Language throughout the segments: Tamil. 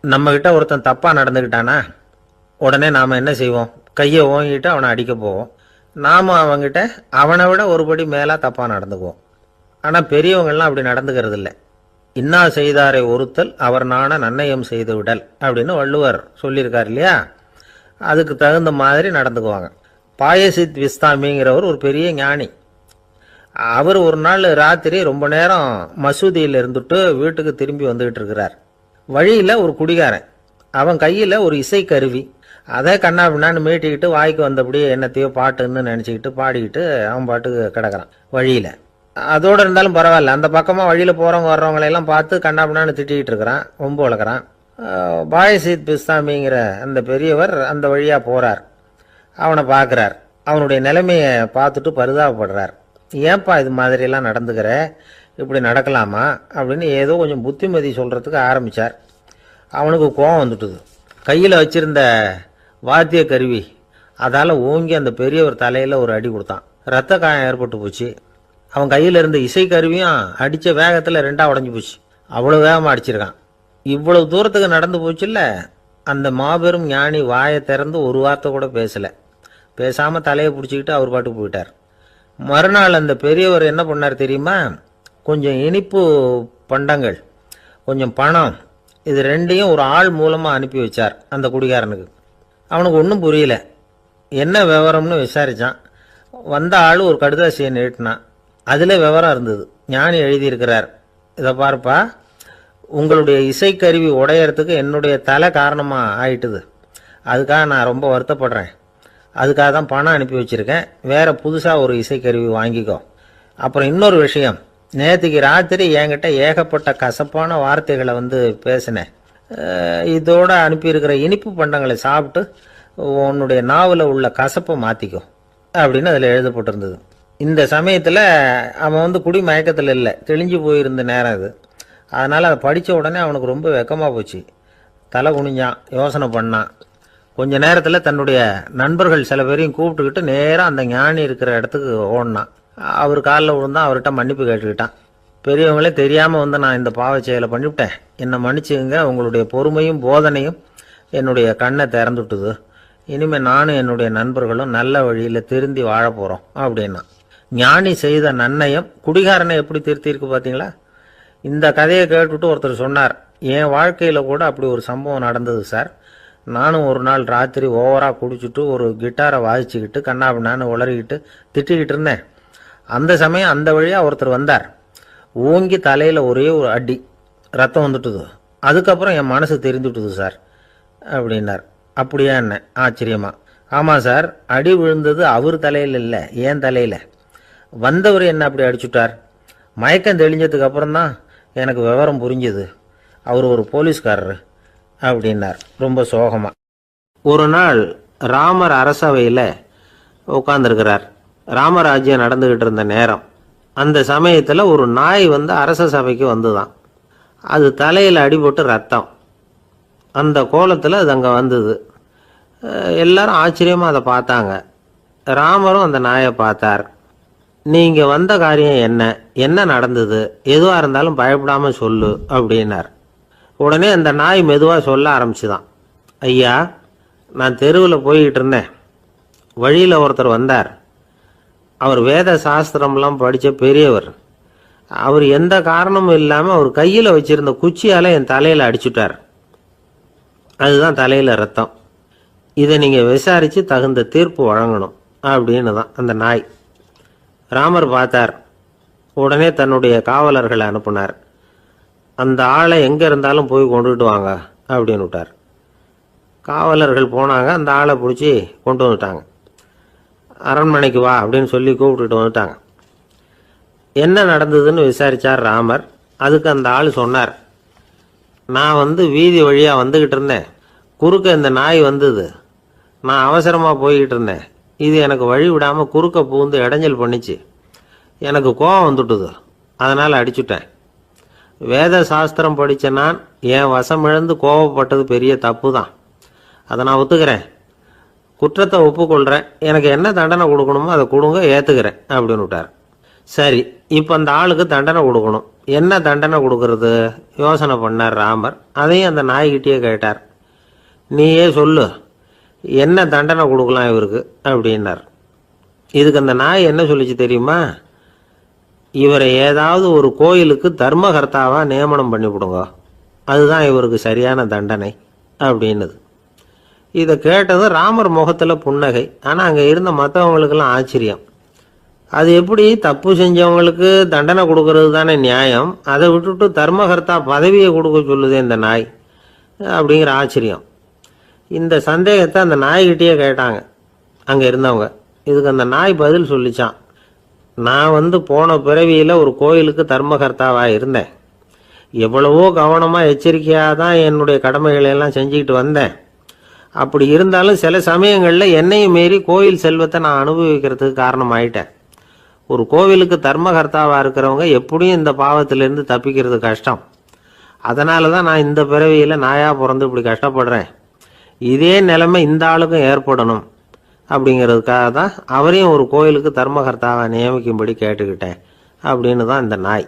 நம்மக்கிட்ட ஒருத்தன் தப்பாக நடந்துக்கிட்டானா உடனே நாம் என்ன செய்வோம்? கையை ஓங்கிட்டு அவனை அடிக்க போவோம். நாம் அவங்ககிட்ட அவனை விட ஒருபடி மேலே தப்பாக நடந்துக்குவோம். ஆனால் பெரியவங்கள்லாம் அப்படி நடந்துக்கிறது இல்லை. இன்னா செய்தாரை ஒருத்தல் அவர் நாண நன்னயம் செய்து விடல் அப்படின்னு வள்ளுவர் சொல்லியிருக்கார் இல்லையா? அதுக்கு தகுந்த மாதிரி நடந்துக்குவாங்க. பாயசித் விஸ்தாமிங்கிறவர் ஒரு பெரிய ஞானி. அவர் ஒரு நாள் ராத்திரி ரொம்ப நேரம் மசூதியில் இருந்துட்டு வீட்டுக்கு திரும்பி வந்துக்கிட்டு இருக்கிறார். வழியில் ஒரு குடிகாரன், அவன் கையில் ஒரு இசைக்கருவி, அதை கண்ணா பின்னான்னு மீட்டிக்கிட்டு வாய்க்கு வந்தபடியே என்னத்தையோ பாட்டுன்னு நினச்சிக்கிட்டு பாடிக்கிட்டு அவன் பாட்டுக்கு கிடக்கிறான் வழியில். அதோடு இருந்தாலும் பரவாயில்ல, அந்த பக்கமாக வழியில் போகிறவங்க வர்றவங்களையெல்லாம் பார்த்து கண்ணா பின்னான்னு திட்டிக்கிட்டு இருக்கிறான், ரொம்ப வளர்க்குறான். பாயசித் பிஸ்தாமிங்கிற அந்த பெரியவர் அந்த வழியாக போகிறார். அவனை பார்க்குறார். அவனுடைய நிலைமையை பார்த்துட்டு பரிதாபப்படுறார். ஏன்பா இது மாதிரியெல்லாம் நடந்துக்கிற, இப்படி நடக்கலாமா அப்படின்னு ஏதோ கொஞ்சம் புத்திமதி சொல்கிறதுக்கு ஆரம்பித்தார். அவனுக்கு கோபம் வந்துட்டுது. கையில் வச்சிருந்த வாத்திய கருவி அதால் ஓங்கி அந்த பெரியவர் தலையில் ஒரு அடி கொடுத்தான். ரத்த காயம் ஏற்பட்டு போச்சு. அவன் கையில் இருந்த இசைக்கருவியும் அடித்த வேகத்தில் ரெண்டாக உடஞ்சி போச்சு. அவ்வளோ வேகமாக அடிச்சிருக்கான். இவ்வளவு தூரத்துக்கு நடந்து போச்சுல்ல, அந்த மாபெரும் ஞானி வாயை திறந்து ஒரு வார்த்தை கூட பேசலை. பேசாமல் தலையை பிடிச்சிக்கிட்டு அவர் பாட்டுக்கு போயிட்டார். மறுநாள் அந்த பெரியவர் என்ன பண்ணார் தெரியுமா? கொஞ்சம் இனிப்பு பண்டங்கள், கொஞ்சம் பணம், இது ரெண்டையும் ஒரு ஆள் மூலமாக அனுப்பி வச்சார் அந்த குடிகாரனுக்கு. அவனுக்கு ஒன்றும் புரியல. என்ன விவரம்னு விசாரித்தான். வந்த ஆள் ஒரு கடுதாசியை நீட்டினான். அதில் விவரம் இருந்தது. ஞானி எழுதியிருக்கிறார், இதை பார்ப்பா, உங்களுடைய இசைக்கருவி உடையறதுக்கு என்னுடைய தலை காரணமாக ஆயிட்டுது. அதுக்காக நான் ரொம்ப வருத்தப்படுறேன். அதுக்காக தான் பணம் அனுப்பி வச்சுருக்கேன். வேறு புதுசாக ஒரு இசைக்கருவி வாங்கிக்கோ. அப்புறம் இன்னொரு விஷயம், நேற்றுக்கு ராத்திரி என்கிட்ட ஏகப்பட்ட கசப்பான வார்த்தைகளை பேசினேன். இதோடு அனுப்பியிருக்கிற இனிப்பு பண்டங்களை சாப்பிட்டு உன்னுடைய நாவில் உள்ள கசப்பை மாற்றிக்கோ அப்படின்னு அதில் எழுதப்பட்டிருந்தது. இந்த சமயத்தில் அவன் குடி மயக்கத்தில் இல்லை, தெளிஞ்சு போயிருந்த நேரம் இது. அதனால் அதை படித்த உடனே அவனுக்கு ரொம்ப வெக்கமாக போச்சு. தலை குனிஞ்சான், யோசனை பண்ணான். கொஞ்ச நேரத்தில் தன்னுடைய நண்பர்கள் சில பேரையும் கூப்பிட்டுக்கிட்டு நேராக அந்த ஞானி இருக்கிற இடத்துக்கு ஓடினான். அவர் காலில் விழுந்தான். அவர்கிட்ட மன்னிப்பு கேட்டுக்கிட்டான். பெரியவங்களே தெரியாமல் நான் இந்த பாவச் செயலை பண்ணிவிட்டேன், என்னை மன்னிச்சுங்க. உங்களுடைய பொறுமையும் போதனையும் என்னுடைய கண்ணை திறந்துட்டுது. இனிமேல் நானும் என்னுடைய நண்பர்களும் நல்ல வழியில் திருந்தி வாழ போகிறோம் அப்படின்னா. ஞானி செய்த நன்னயம் குடிகாரனை எப்படி திருத்தியிருக்கு பார்த்தீங்களா? இந்த கதையை கேட்டுவிட்டு ஒருத்தர் சொன்னார், என் வாழ்க்கையில் கூட அப்படி ஒரு சம்பவம் நடந்தது சார். நானும் ஒரு நாள் ராத்திரி ஓவராக குடிச்சிட்டு ஒரு கிட்டாரை வாசிச்சுக்கிட்டு கண்ணாபின்னான்னு உளறிக்கிட்டு திட்டிக்கிட்டு இருந்தேன். அந்த சமயம் அந்த வழியாக ஒருத்தர் வந்தார். ஓங்கி தலையில் ஒரே ஒரு அடி, ரத்தம் வந்துட்டுது. அதுக்கப்புறம் என் மனசு தெரிந்துட்டுது சார் அப்படின்னார். அப்படியா என்ன ஆச்சரியமா? ஆமாம் சார், அடி விழுந்தது அவர் தலையில் இல்லை, என் தலையில். வந்தவர் என்ன அப்படி அடிச்சுட்டார். மயக்கம் தெளிஞ்சதுக்கு அப்புறம்தான் எனக்கு விவரம் புரிஞ்சுது. அவர் ஒரு போலீஸ்காரர் அப்படின்னார் ரொம்ப சோகமாக. ஒரு நாள் ராமர் அரசவையில் உட்காந்துருக்கிறார். ராமராஜ்யம் நடந்துக்கிட்டு இருந்த நேரம். அந்த சமயத்தில் ஒரு நாய் அரச சபைக்கு வந்துதான். அது தலையில் அடிபட்டு ரத்தம். அந்த கோலத்தில் அது அங்கே வந்தது. எல்லாரும் ஆச்சரியமாக அதை பார்த்தாங்க. ராமரும் அந்த நாயை பார்த்தார். நீங்கள் வந்த காரியம் என்ன, என்ன நடந்தது, எதுவாக இருந்தாலும் பயப்படாமல் சொல்லு அப்படின்னார். உடனே அந்த நாய் மெதுவாக சொல்ல ஆரம்பிச்சுதான். ஐயா, நான் தெருவில் போய்கிட்டு இருந்தேன். வழியில் ஒருத்தர் வந்தார். அவர் வேத சாஸ்திரம்லாம் படித்த பெரியவர். அவர் எந்த காரணமும் இல்லாமல் அவர் கையில் வச்சுருந்த குச்சியால் என் தலையில் அடிச்சுட்டார். அதுதான் தலையில் ரத்தம். இதை நீங்கள் விசாரித்து தகுந்த தீர்ப்பு வழங்கணும் அப்படின்னு தான் அந்த நாய். ராமர் பார்த்தார். உடனே தன்னுடைய காவலர்களை அனுப்புனார். அந்த ஆளை எங்கே இருந்தாலும் போய் கொண்டுகிட்டு வாங்க அப்படின்னு விட்டார். காவலர்கள் போனாங்க. அந்த ஆளை பிடிச்சி கொண்டு வந்துட்டாங்க. அரண்மனைக்கு வா அப்படின்னு சொல்லி கூப்பிட்டுட்டு வந்துட்டாங்க. என்ன நடந்ததுன்னு விசாரித்தார் ராமர். அதுக்கு அந்த ஆள் சொன்னார், நான் வீதி வழியாக வந்துக்கிட்டு இருந்தேன். குறுக்க இந்த நாய் வந்தது. நான் அவசரமாக போய்கிட்டு இருந்தேன். இது எனக்கு வழி விடாமல் குறுக்க பூந்து இடைஞ்சல் பண்ணிச்சு. எனக்கு கோபம் வந்துட்டுது. அதனால் அடிச்சுட்டேன். வேத சாஸ்திரம் படித்த நான் என் வசம் இழந்து கோபப்பட்டது பெரிய தப்பு தான். அதை நான் ஒத்துக்கிறேன். குற்றத்தை ஒப்புக்கொள்கிறேன். எனக்கு என்ன தண்டனை கொடுக்கணுமோ அதை கொடுங்க, ஏற்றுக்கிறேன் அப்படின்னு விட்டார். சரி, இப்போ அந்த ஆளுக்கு தண்டனை கொடுக்கணும். என்ன தண்டனை கொடுக்கறது யோசனை பண்ணார் ராமர். அதையும் அந்த நாய்கிட்டே கேட்டார். நீயே சொல்லு, என்ன தண்டனை கொடுக்கலாம் இவருக்கு அப்படின்னார். இதுக்கு அந்த நாய் என்ன சொல்லிச்சு தெரியுமா? இவரை ஏதாவது ஒரு கோயிலுக்கு தர்மகர்த்தாவாக நியமனம் பண்ணிவிடுங்க, அதுதான் இவருக்கு சரியான தண்டனை அப்படின்னுது. இதை கேட்டதும் ராமர் முகத்தில் புன்னகை. ஆனால் அங்கே இருந்த மற்றவங்களுக்கெல்லாம் ஆச்சரியம். அது எப்படி தப்பு செஞ்சவங்களுக்கு தண்டனை கொடுக்கறது தானே நியாயம், அதை விட்டுட்டு தர்மகர்த்தா பதவியை கொடுக்க சொல்லுதே இந்த நாய் அப்படிங்கிற ஆச்சரியம். இந்த சந்தேகத்தை அந்த நாய்கிட்டேயே கேட்டாங்க அங்கே இருந்தவங்க. இதுக்கு அந்த நாய் பதில் சொல்லிச்சான். நான் போன பிறவியில் ஒரு கோயிலுக்கு தர்மகர்த்தாவாக இருந்தேன். எவ்வளவோ கவனமாக எச்சரிக்கையாக தான் என்னுடைய கடமைகளை எல்லாம் செஞ்சுக்கிட்டு வந்தேன். அப்படி இருந்தாலும் சில சமயங்களில் என்னையும் மீறி கோயில் செல்வத்தை நான் அனுபவிக்கிறதுக்கு காரணமாயிட்டேன். ஒரு கோவிலுக்கு தர்மகர்த்தாவாக இருக்கிறவங்க எப்படியும் இந்த பாவத்திலேருந்து தப்பிக்கிறது கஷ்டம். அதனால தான் நான் இந்த பிறவியில் நாயாக பிறந்து இப்படி கஷ்டப்படுறேன். இதே நிலைமை இந்த ஆளுக்கும் ஏற்படணும் அப்படிங்கிறதுக்காக தான் அவரையும் ஒரு கோயிலுக்கு தர்மகர்த்தாவை நியமிக்கும்படி கேட்டுக்கிட்டேன் அப்படின்னு தான் இந்த நாய்.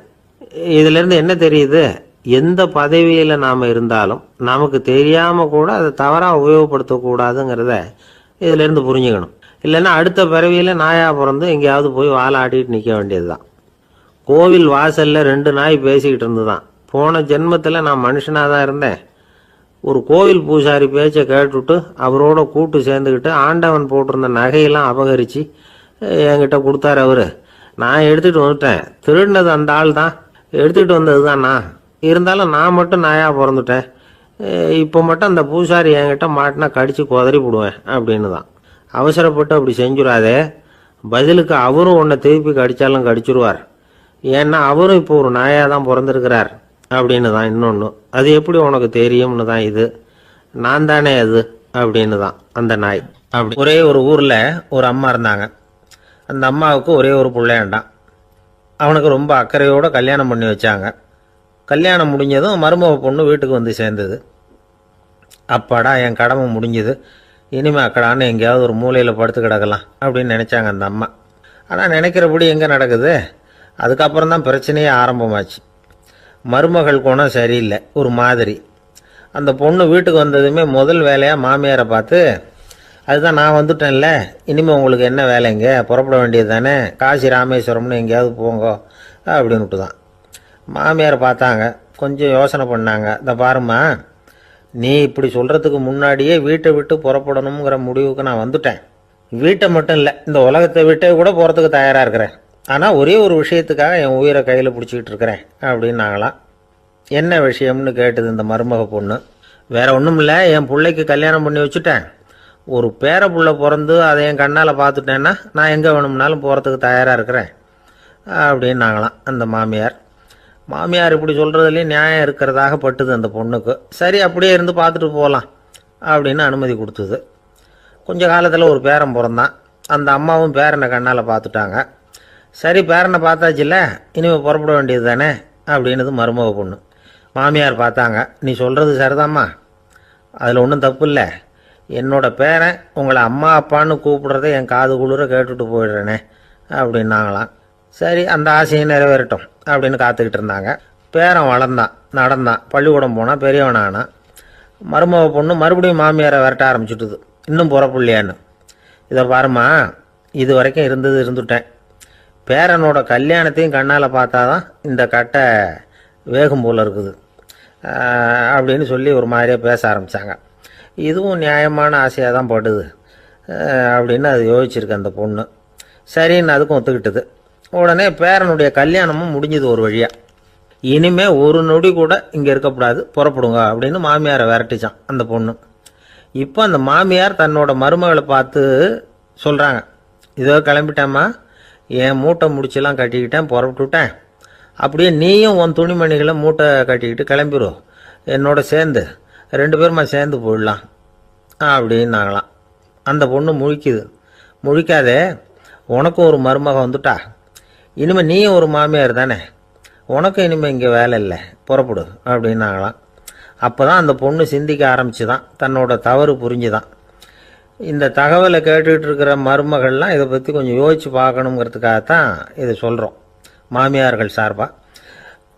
இதிலேருந்து என்ன தெரியுது? எந்த பதவியில் நாம் இருந்தாலும் நமக்கு தெரியாமல் கூட அதை தவறாக உபயோகப்படுத்தக்கூடாதுங்கிறத இதிலேருந்து புரிஞ்சுக்கணும். இல்லைன்னா அடுத்த பிறவியில் நாயாக பிறந்து எங்கேயாவது போய் வாழை ஆட்டிட்டு நிற்க வேண்டியது தான். கோவில் வாசலில் 2 நாய் பேசிக்கிட்டு இருந்து தான், போன ஜென்மத்தில் நான் மனுஷனாக தான் இருந்தேன். ஒரு கோவில் பூசாரி பேச்சை கேட்டுவிட்டு அவரோட கூட்டு சேர்ந்துக்கிட்டு ஆண்டவன் போட்டிருந்த நகையெல்லாம் அபகரித்து என்கிட்ட கொடுத்தாரு அவர். நான் எடுத்துகிட்டு வந்துட்டேன். திருடினது அந்த ஆள் தான், எடுத்துகிட்டு வந்தது தான் நான். இருந்தாலும் நான் மட்டும் நாயாக பிறந்துட்டேன். இப்போ மட்டும் அந்த பூசாரி என்கிட்ட மாட்டினா கடித்து குதறி போடுவேன் அப்படின்னு தான். அவசரப்பட்டு அப்படி செஞ்சுடாதே, பதிலுக்கு அவரும் உன்னை திருப்பி கடித்தாலும் கடிச்சிருவார். ஏன்னா அவரும் இப்போ ஒரு நாயாக தான் பிறந்திருக்கிறார் அப்படின்னு தான் இன்னொன்று. அது எப்படி உனக்கு தெரியும்னு தான் இது. நான் தானே அது அப்படின்னு தான் அந்த நாய். அப்படி ஒரே ஒரு ஊரில் ஒரு அம்மா இருந்தாங்க. அந்த அம்மாவுக்கு ஒரே ஒரு பிள்ளையாண்டான். அவனுக்கு ரொம்ப அக்கறையோடு கல்யாணம் பண்ணி வச்சாங்க. கல்யாணம் முடிஞ்சதும் மருமக பொண்ணு வீட்டுக்கு வந்து சேர்ந்தது. அப்பாடா என் கடமை முடிஞ்சுது, இனிமேல் அக்கடான்னு எங்கேயாவது ஒரு மூலையில் படுத்து கிடக்கலாம் அப்படின்னு நினச்சாங்க அந்த அம்மா. ஆனால் நினைக்கிறபடி எங்கே நடக்குது? அதுக்கப்புறம் தான் பிரச்சனையே ஆரம்பமாச்சு. மருமகள் குணம் சரியில்லை, ஒரு மாதிரி. அந்த பொண்ணு வீட்டுக்கு வந்ததுமே முதல் வேலையாக மாமியாரை பார்த்து, அதுதான் நான் வந்துட்டேன்ல, இனிமேல் உங்களுக்கு என்ன வேலைங்க, புறப்பட வேண்டியது தானே, காசி ராமேஸ்வரம்னு எங்கேயாவது போங்க அப்படின்னுட்டு தான். மாமியார் பார்த்தாங்க, கொஞ்சம் யோசனை பண்ணாங்க. இந்த பாருமா, நீ இப்படி சொல்கிறதுக்கு முன்னாடியே வீட்டை விட்டு புறப்படணுங்கிற முடிவுக்கு நான் வந்துட்டேன். வீட்டை மட்டும் இல்லை, இந்த உலகத்தை விட்டே கூட போகிறதுக்கு தயாராக இருக்கிறேன். ஆனால் ஒரே ஒரு விஷயத்துக்காக என் உயிரை கையில் பிடிச்சிக்கிட்டு இருக்கிறேன் அப்படின்னாங்களாம். என்ன விஷயம்னு கேட்டது இந்த மருமக பொண்ணு. வேற ஒன்றும் இல்லை, என் பிள்ளைக்கு கல்யாணம் பண்ணி வச்சுட்டேன். ஒரு பேர புள்ள பிறந்து அதை என் கண்ணால் பார்த்துட்டேன்னா நான் எங்கே வேணும்னாலும் போகிறதுக்கு தயாராக இருக்கிறேன் அப்படின்னாங்களாம் அந்த மாமியார். மாமியார் இப்படி சொல்கிறதுலேயும் நியாயம் இருக்கிறதாக பட்டுது அந்த பொண்ணுக்கு. சரி, அப்படியே இருந்து பார்த்துட்டு போகலாம் அப்படின்னு அனுமதி கொடுத்தது. கொஞ்ச காலத்தில் ஒரு பேரன் பிறந்தான். அந்த அம்மாவும் பேரனை கண்ணால் பார்த்துட்டாங்க. சரி, பேரனை பார்த்தாச்சுல்ல, இனிமேல் புறப்பட வேண்டியது தானே அப்படின்னது மருமக பொண்ணு. மாமியார் பார்த்தாங்க, நீ சொல்கிறது சரிதாம்மா, அதில் ஒன்றும் தப்பு இல்லை. என்னோட பேரன் உங்களை அம்மா அப்பான்னு கூப்பிடுறத என் காது குளிர கேட்டுட்டு போயிடுறேனே அப்படின்னாங்களாம். சரி, அந்த ஆசையை நிறைவேறட்டும் அப்படின்னு காத்துக்கிட்டு இருந்தாங்க. பேரன் வளர்ந்தான், நடந்தான், பள்ளிக்கூடம் போனால், பெரியவனானான். மருமக பொண்ணு மறுபடியும் மாமியாரை விரட்ட ஆரம்பிச்சுட்டுது, இன்னும் புறப்புள்ளையான்னு. இதை பாருமா, இது வரைக்கும் இருந்துட்டேன். பேரனோட கல்யாணத்தையும் கண்ணால் பார்த்தா தான் இந்த கட்டை வேகம் போல் இருக்குது அப்படின்னு சொல்லி ஒரு மாதிரியாக பேச ஆரம்பித்தாங்க. இதுவும் நியாயமான ஆசையாக தான் படுது அப்படின்னு அது யோசிச்சிருக்கு அந்த பொண்ணு. சரின்னு அதுக்கும் ஒத்துக்கிட்டது. உடனே பேரனுடைய கல்யாணமும் முடிஞ்சது ஒரு வழியாக. இனிமே ஒரு நொடி கூட இங்கே இருக்கக்கூடாது, புறப்படுங்க அப்படின்னு மாமியாரை விரட்டிச்சான் அந்த பொண்ணு. இப்போ அந்த மாமியார் தன்னோட மருமகளை பார்த்து சொல்கிறாங்க, இதோ கிளம்பிட்டேம்மா, என் மூட்டை முடிச்செல்லாம் கட்டிக்கிட்டேன், புறப்பட்டுவிட்டேன். அப்படியே நீயும் உன் துணிமணிகளை மூட்டை கட்டிக்கிட்டு கிளம்பிடும், என்னோட சேர்ந்து 2 பேருமா சேர்ந்து போயிடலாம் அப்படின்னாங்களாம். அந்த பொண்ணு முழிக்குது. முழிக்காதே, உனக்கும் ஒரு மருமக வந்துட்டா, இனிமேல் நீயும் ஒரு மாமியார் தானே, உனக்கும் இனிமேல் இங்கே வேலை இல்லை, புறப்படு அப்படின்னாங்களாம். அப்போ தான் அந்த பொண்ணு சிந்திக்க ஆரம்பிச்சுதான், தன்னோட தவறு புரிஞ்சுதான். இந்த தகவலை கேட்டுக்கிட்டு இருக்கிற மருமகள்லாம் இதை பற்றி கொஞ்சம் யோசித்து பார்க்கணுங்கிறதுக்காகத்தான் இதை சொல்கிறோம் மாமியார்கள் சார்பாக.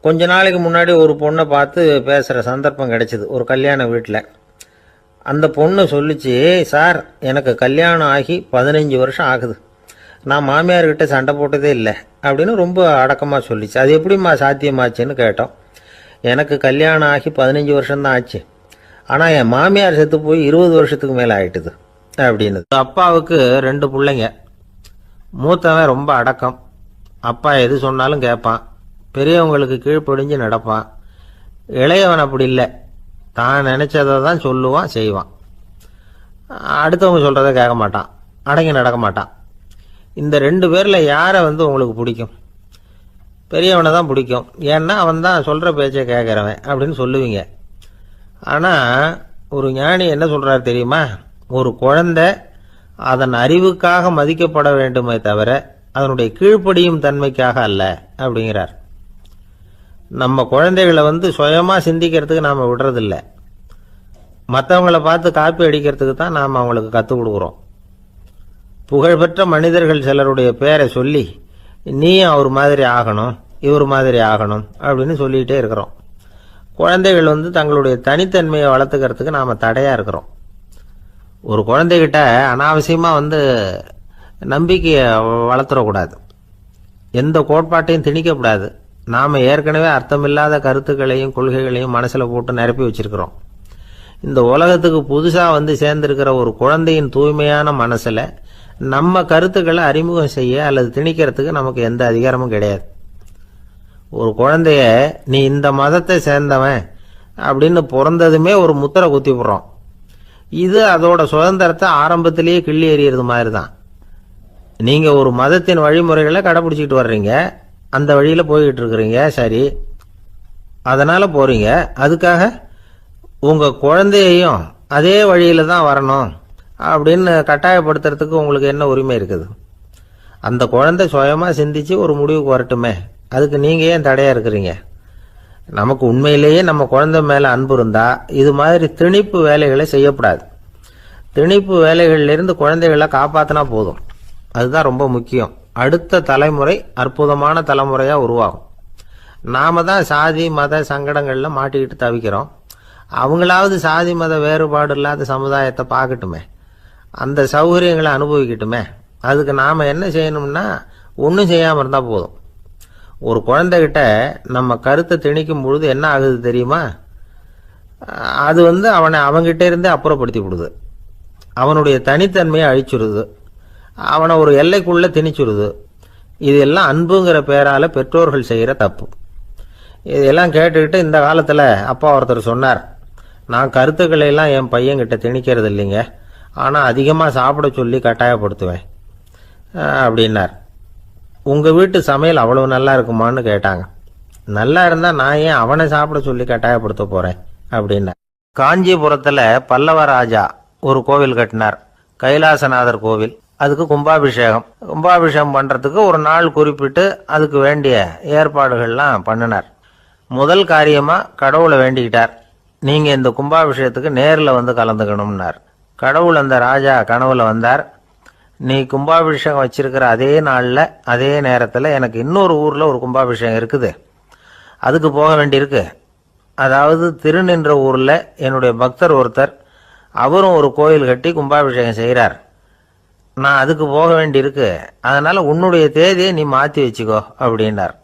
கொஞ்ச நாளைக்கு முன்னாடி ஒரு பொண்ணை பார்த்து பேசுகிற சந்தர்ப்பம் கிடைச்சிது ஒரு கல்யாண வீட்டில். அந்த பொண்ணு சொல்லிச்சு, சார் எனக்கு கல்யாணம் ஆகி 15 வருஷம் ஆகுது, நான் மாமியார்கிட்ட சண்டை போட்டதே இல்லை அப்படின்னு ரொம்ப அடக்கமாக சொல்லிச்சு. அது எப்படிம்மா சாத்தியமாச்சுன்னு கேட்டோம். எனக்கு கல்யாணம் ஆகி 15 வருஷம்தான் ஆச்சு, ஆனால் என் மாமியார் செத்து போய் 20 வருஷத்துக்கு மேலே ஆயிட்டுது அப்படின்னு. அப்பாவுக்கு 2 பிள்ளைங்க. மூத்தவன் ரொம்ப அடக்கம், அப்பா எது சொன்னாலும் கேட்பான், பெரியவங்களுக்கு கீழ்ப்படிஞ்சு நடப்பான். இளையவன் அப்படி இல்லை, தான் நினைச்சதை தான் சொல்லுவான் செய்வான், அடுத்தவங்க சொல்கிறத கேட்க மாட்டான், அடங்கி நடக்க மாட்டான். இந்த 2 பேரில் யாரை உங்களுக்கு பிடிக்கும்? பெரியவனை தான் பிடிக்கும், ஏன்னா அவன் தான் சொல்கிற பேச்சை கேட்குறவன் அப்படின்னு சொல்லுவீங்க. ஆனால் ஒரு ஞானி என்ன சொல்கிறாரு தெரியுமா? ஒரு குழந்தை அதன் அறிவுக்காக மதிக்கப்பட வேண்டுமே தவிர அதனுடைய கீழ்ப்படியும் தன்மைக்காக அல்ல அப்படிங்கிறார். நம்ம குழந்தைகளை சுயமாக சிந்திக்கிறதுக்கு நாம் விடுறதில்லை, மற்றவங்கள பார்த்து காப்பி அடிக்கிறதுக்கு தான் நாம் அவங்களுக்கு கற்றுக் கொடுக்குறோம். புகழ்பெற்ற மனிதர்கள் சிலருடைய பேரை சொல்லி நீயும் அவர் மாதிரி ஆகணும், இவர் மாதிரி ஆகணும் அப்படின்னு சொல்லிகிட்டே இருக்கிறோம். குழந்தைகள் தங்களுடைய தனித்தன்மையை வளர்த்துக்கிறதுக்கு நாம் தடையாக இருக்கிறோம். ஒரு குழந்தைகிட்ட அனாவசியமாக நம்பிக்கையை வளர்த்துடக்கூடாது, எந்த கோட்பாட்டையும் திணிக்கக்கூடாது. நாம் ஏற்கனவே அர்த்தமில்லாத கருத்துக்களையும் கொள்கைகளையும் மனசில் போட்டு நிரப்பி வச்சிருக்கிறோம். இந்த உலகத்துக்கு புதுசாக சேர்ந்திருக்கிற ஒரு குழந்தையின் தூய்மையான மனசில் நம்ம கருத்துக்களை அறிமுகம் செய்ய அல்லது திணிக்கிறதுக்கு நமக்கு எந்த அதிகாரமும் கிடையாது. ஒரு குழந்தைய நீ இந்த மதத்தை சேர்ந்தவன் அப்படின்னு பிறந்ததுமே ஒரு முத்திரை குத்தி விடுறோம். இது அதோட சுதந்திரத்தை ஆரம்பத்திலேயே கிள்ளி எறிகிறது மாதிரி தான். நீங்கள் ஒரு மதத்தின் வழிமுறைகளை கடைப்பிடிச்சிக்கிட்டு வர்றீங்க, அந்த வழியில் போய்கிட்டு இருக்கிறீங்க, சரி, அதனால் போகிறீங்க. அதுக்காக உங்கள் குழந்தையையும் அதே வழியில் தான் வரணும் அப்படின்னு கட்டாயப்படுத்துறதுக்கு உங்களுக்கு என்ன உரிமை இருக்குது? அந்த குழந்தை சுயமாக சிந்திச்சு ஒரு முடிவுக்கு வரட்டுமே, அதுக்கு நீங்கள் ஏன் தடையாக இருக்கிறீங்க? நமக்கு உண்மையிலேயே நம்ம குழந்தை மேலே அன்பு இருந்தால் இது மாதிரி திணிப்பு வேலைகளை செய்யக்கூடாது. திணிப்பு வேலைகளிலிருந்து குழந்தைகளை காப்பாற்றினா போதும், அதுதான் ரொம்ப முக்கியம். அடுத்த தலைமுறை அற்புதமான தலைமுறையாக உருவாகும். நாம தான் சாதி மத சங்கடங்களில் மாட்டிக்கிட்டு தவிக்கிறோம். அவங்களாவது சாதி மத வேறுபாடு இல்லாத சமுதாயத்தை பார்க்கட்டுமே, அந்த சௌகரியங்களை அனுபவிக்கட்டுமே. அதுக்கு நாம் என்ன செய்யணும்னா ஒன்றும் செய்யாமல் இருந்தால் போதும். ஒரு குழந்தைகிட்ட நம்ம கருத்தை திணிக்கும் பொழுது என்ன ஆகுது தெரியுமா? அது அவனை அவங்கிட்ட இருந்தே அப்புறப்படுத்தி விடுது, அவனுடைய தனித்தன்மையை அழிச்சுடுது, அவனை ஒரு எல்லைக்குள்ளே திணிச்சுடுது. இதெல்லாம் அன்புங்கிற பேரால் பெற்றோர்கள் செய்கிற தப்பு. இதெல்லாம் கேட்டுக்கிட்டு இந்த காலத்தில் அப்பா ஒருத்தர் சொன்னார், நான் கருத்துக்களை எல்லாம் என் பையன்கிட்ட திணிக்கிறது இல்லைங்க, ஆனால் அதிகமாக சாப்பிட சொல்லி கட்டாயப்படுத்துவேன் அப்படின்னார். உங்கள் வீட்டு சமையல் அவ்வளவு நல்லா இருக்குமான்னு கேட்டாங்க. நல்லா இருந்தால் நான் ஏன் அவனை சாப்பிட சொல்லி கட்டாயப்படுத்த போகிறேன் அப்படின்னார். காஞ்சிபுரத்தில் பல்லவ ராஜா ஒரு கோவில் கட்டினார், கைலாசநாதர் கோவில். அதுக்கு கும்பாபிஷேகம் பண்ணுறதுக்கு ஒரு நாள் குறிப்பிட்டு அதுக்கு வேண்டிய ஏற்பாடுகள்லாம் பண்ணினார். முதல் காரியமாக கடவுளை வேண்டிக்கிட்டார், நீங்கள் இந்த கும்பாபிஷேகத்துக்கு நேரில் கலந்துக்கணும்னார். கடவுள் அந்த ராஜா கனவுல வந்தார், நீ கும்பாபிஷேகம் வச்சிருக்கிற அதே நாளில் அதே நேரத்தில் எனக்கு இன்னொரு ஊரில் ஒரு கும்பாபிஷேகம் இருக்குது, அதுக்கு போக வேண்டியிருக்கு. அதாவது திருநின்ற ஊரில் என்னுடைய பக்தர் ஒருத்தர், அவரும் ஒரு கோயில் கட்டி கும்பாபிஷேகம் செய்கிறார், நான் அதுக்கு போக வேண்டியிருக்கு, அதனால் உன்னுடைய தேதியை நீ மாற்றி வச்சுக்கோ அப்படின்னார்.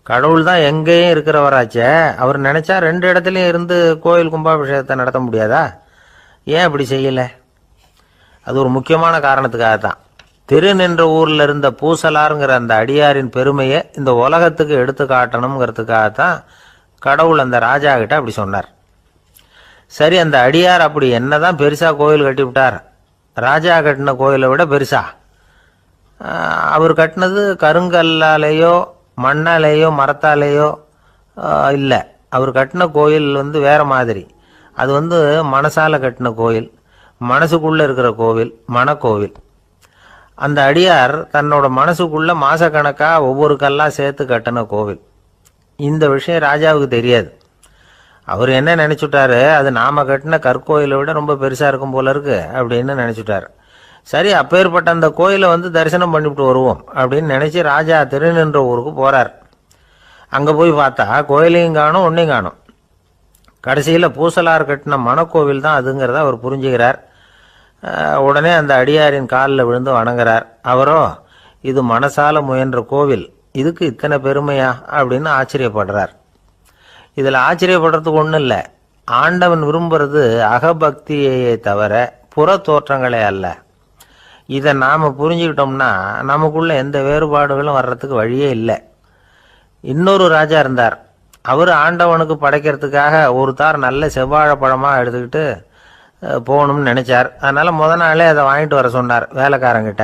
கடவுள் தான் எங்கேயும் இருக்கிறவராச்சே, அவர் நினைச்சா 2 இடத்துலையும் இருந்து கோயில் கும்பாபிஷேகத்தை நடத்த முடியாதா? ஏன் அப்படி செய்யலை? அது ஒரு முக்கியமான காரணத்துக்காக தான். திருநின்ற ஊரில் இருந்த பூசலாருங்கிற அந்த அடியாரின் பெருமையை இந்த உலகத்துக்கு எடுத்து காட்டணுங்கிறதுக்காகத்தான் கடவுள் அந்த ராஜா கிட்ட அப்படி சொன்னார். சரி, அந்த அடியார் அப்படி என்னதான் பெருசாக கோயில் கட்டிவிட்டார்? ராஜா கட்டின கோயிலை விட பெருசா? அவர் கட்டினது கருங்கல்லாலேயோ மண்ணாலேயோ மரத்தாலேயோ இல்லை. அவர் கட்டின கோயில் வேற மாதிரி. அது மனசால கட்டின கோயில், மனசுக்குள்ளே இருக்கிற கோவில், மனக்கோவில். அந்த அடியார் தன்னோட மனசுக்குள்ள மாசக்கணக்காக ஒவ்வொரு கல்லாக சேர்த்து கட்டின கோவில். இந்த விஷயம் ராஜாவுக்கு தெரியாது. அவர் என்ன நினச்சுட்டாரு, அது நாம கட்டின கற்கோயிலை விட ரொம்ப பெருசாக இருக்கும் போல இருக்கு அப்படின்னு நினச்சிட்டார். சரி, அப்பேற்பட்ட அந்த கோயிலை தரிசனம் பண்ணிவிட்டு வருவோம் அப்படின்னு நினச்சி ராஜா திருநின்ற ஊருக்கு போகிறார். அங்கே போய் பார்த்தா கோயிலையும் காணும், ஒன்றையும் காணும். கடைசியில் பூசலார் கட்டின மணக்கோவில் தான் அதுங்கிறத அவர் புரிஞ்சுக்கிறார். உடனே அந்த அடியாரின் காலில் விழுந்து வணங்குறார். அவரோ, இது மனசால முயன்ற கோவில், இதுக்கு இத்தனை பெருமையா அப்படின்னு ஆச்சரியப்படுறார். இதில் ஆச்சரியப்படுறதுக்கு ஒன்றும் இல்லை. ஆண்டவன் விரும்புறது அகபக்தியையே தவிர புற தோற்றங்களே அல்ல. இதை நாம் புரிஞ்சுக்கிட்டோம்னா நமக்குள்ள எந்த வேறுபாடுகளும் வர்றதுக்கு வழியே இல்லை. இன்னொரு ராஜா இருந்தார். அவர் ஆண்டவனுக்கு படைக்கிறதுக்காக ஒரு தார் நல்ல செவ்வாழை பழமாக எடுத்துக்கிட்டு போகணும்னு நினச்சார். அதனால் முத நாளே அதை வாங்கிட்டு வர சொன்னார் வேலைக்காரங்கிட்ட.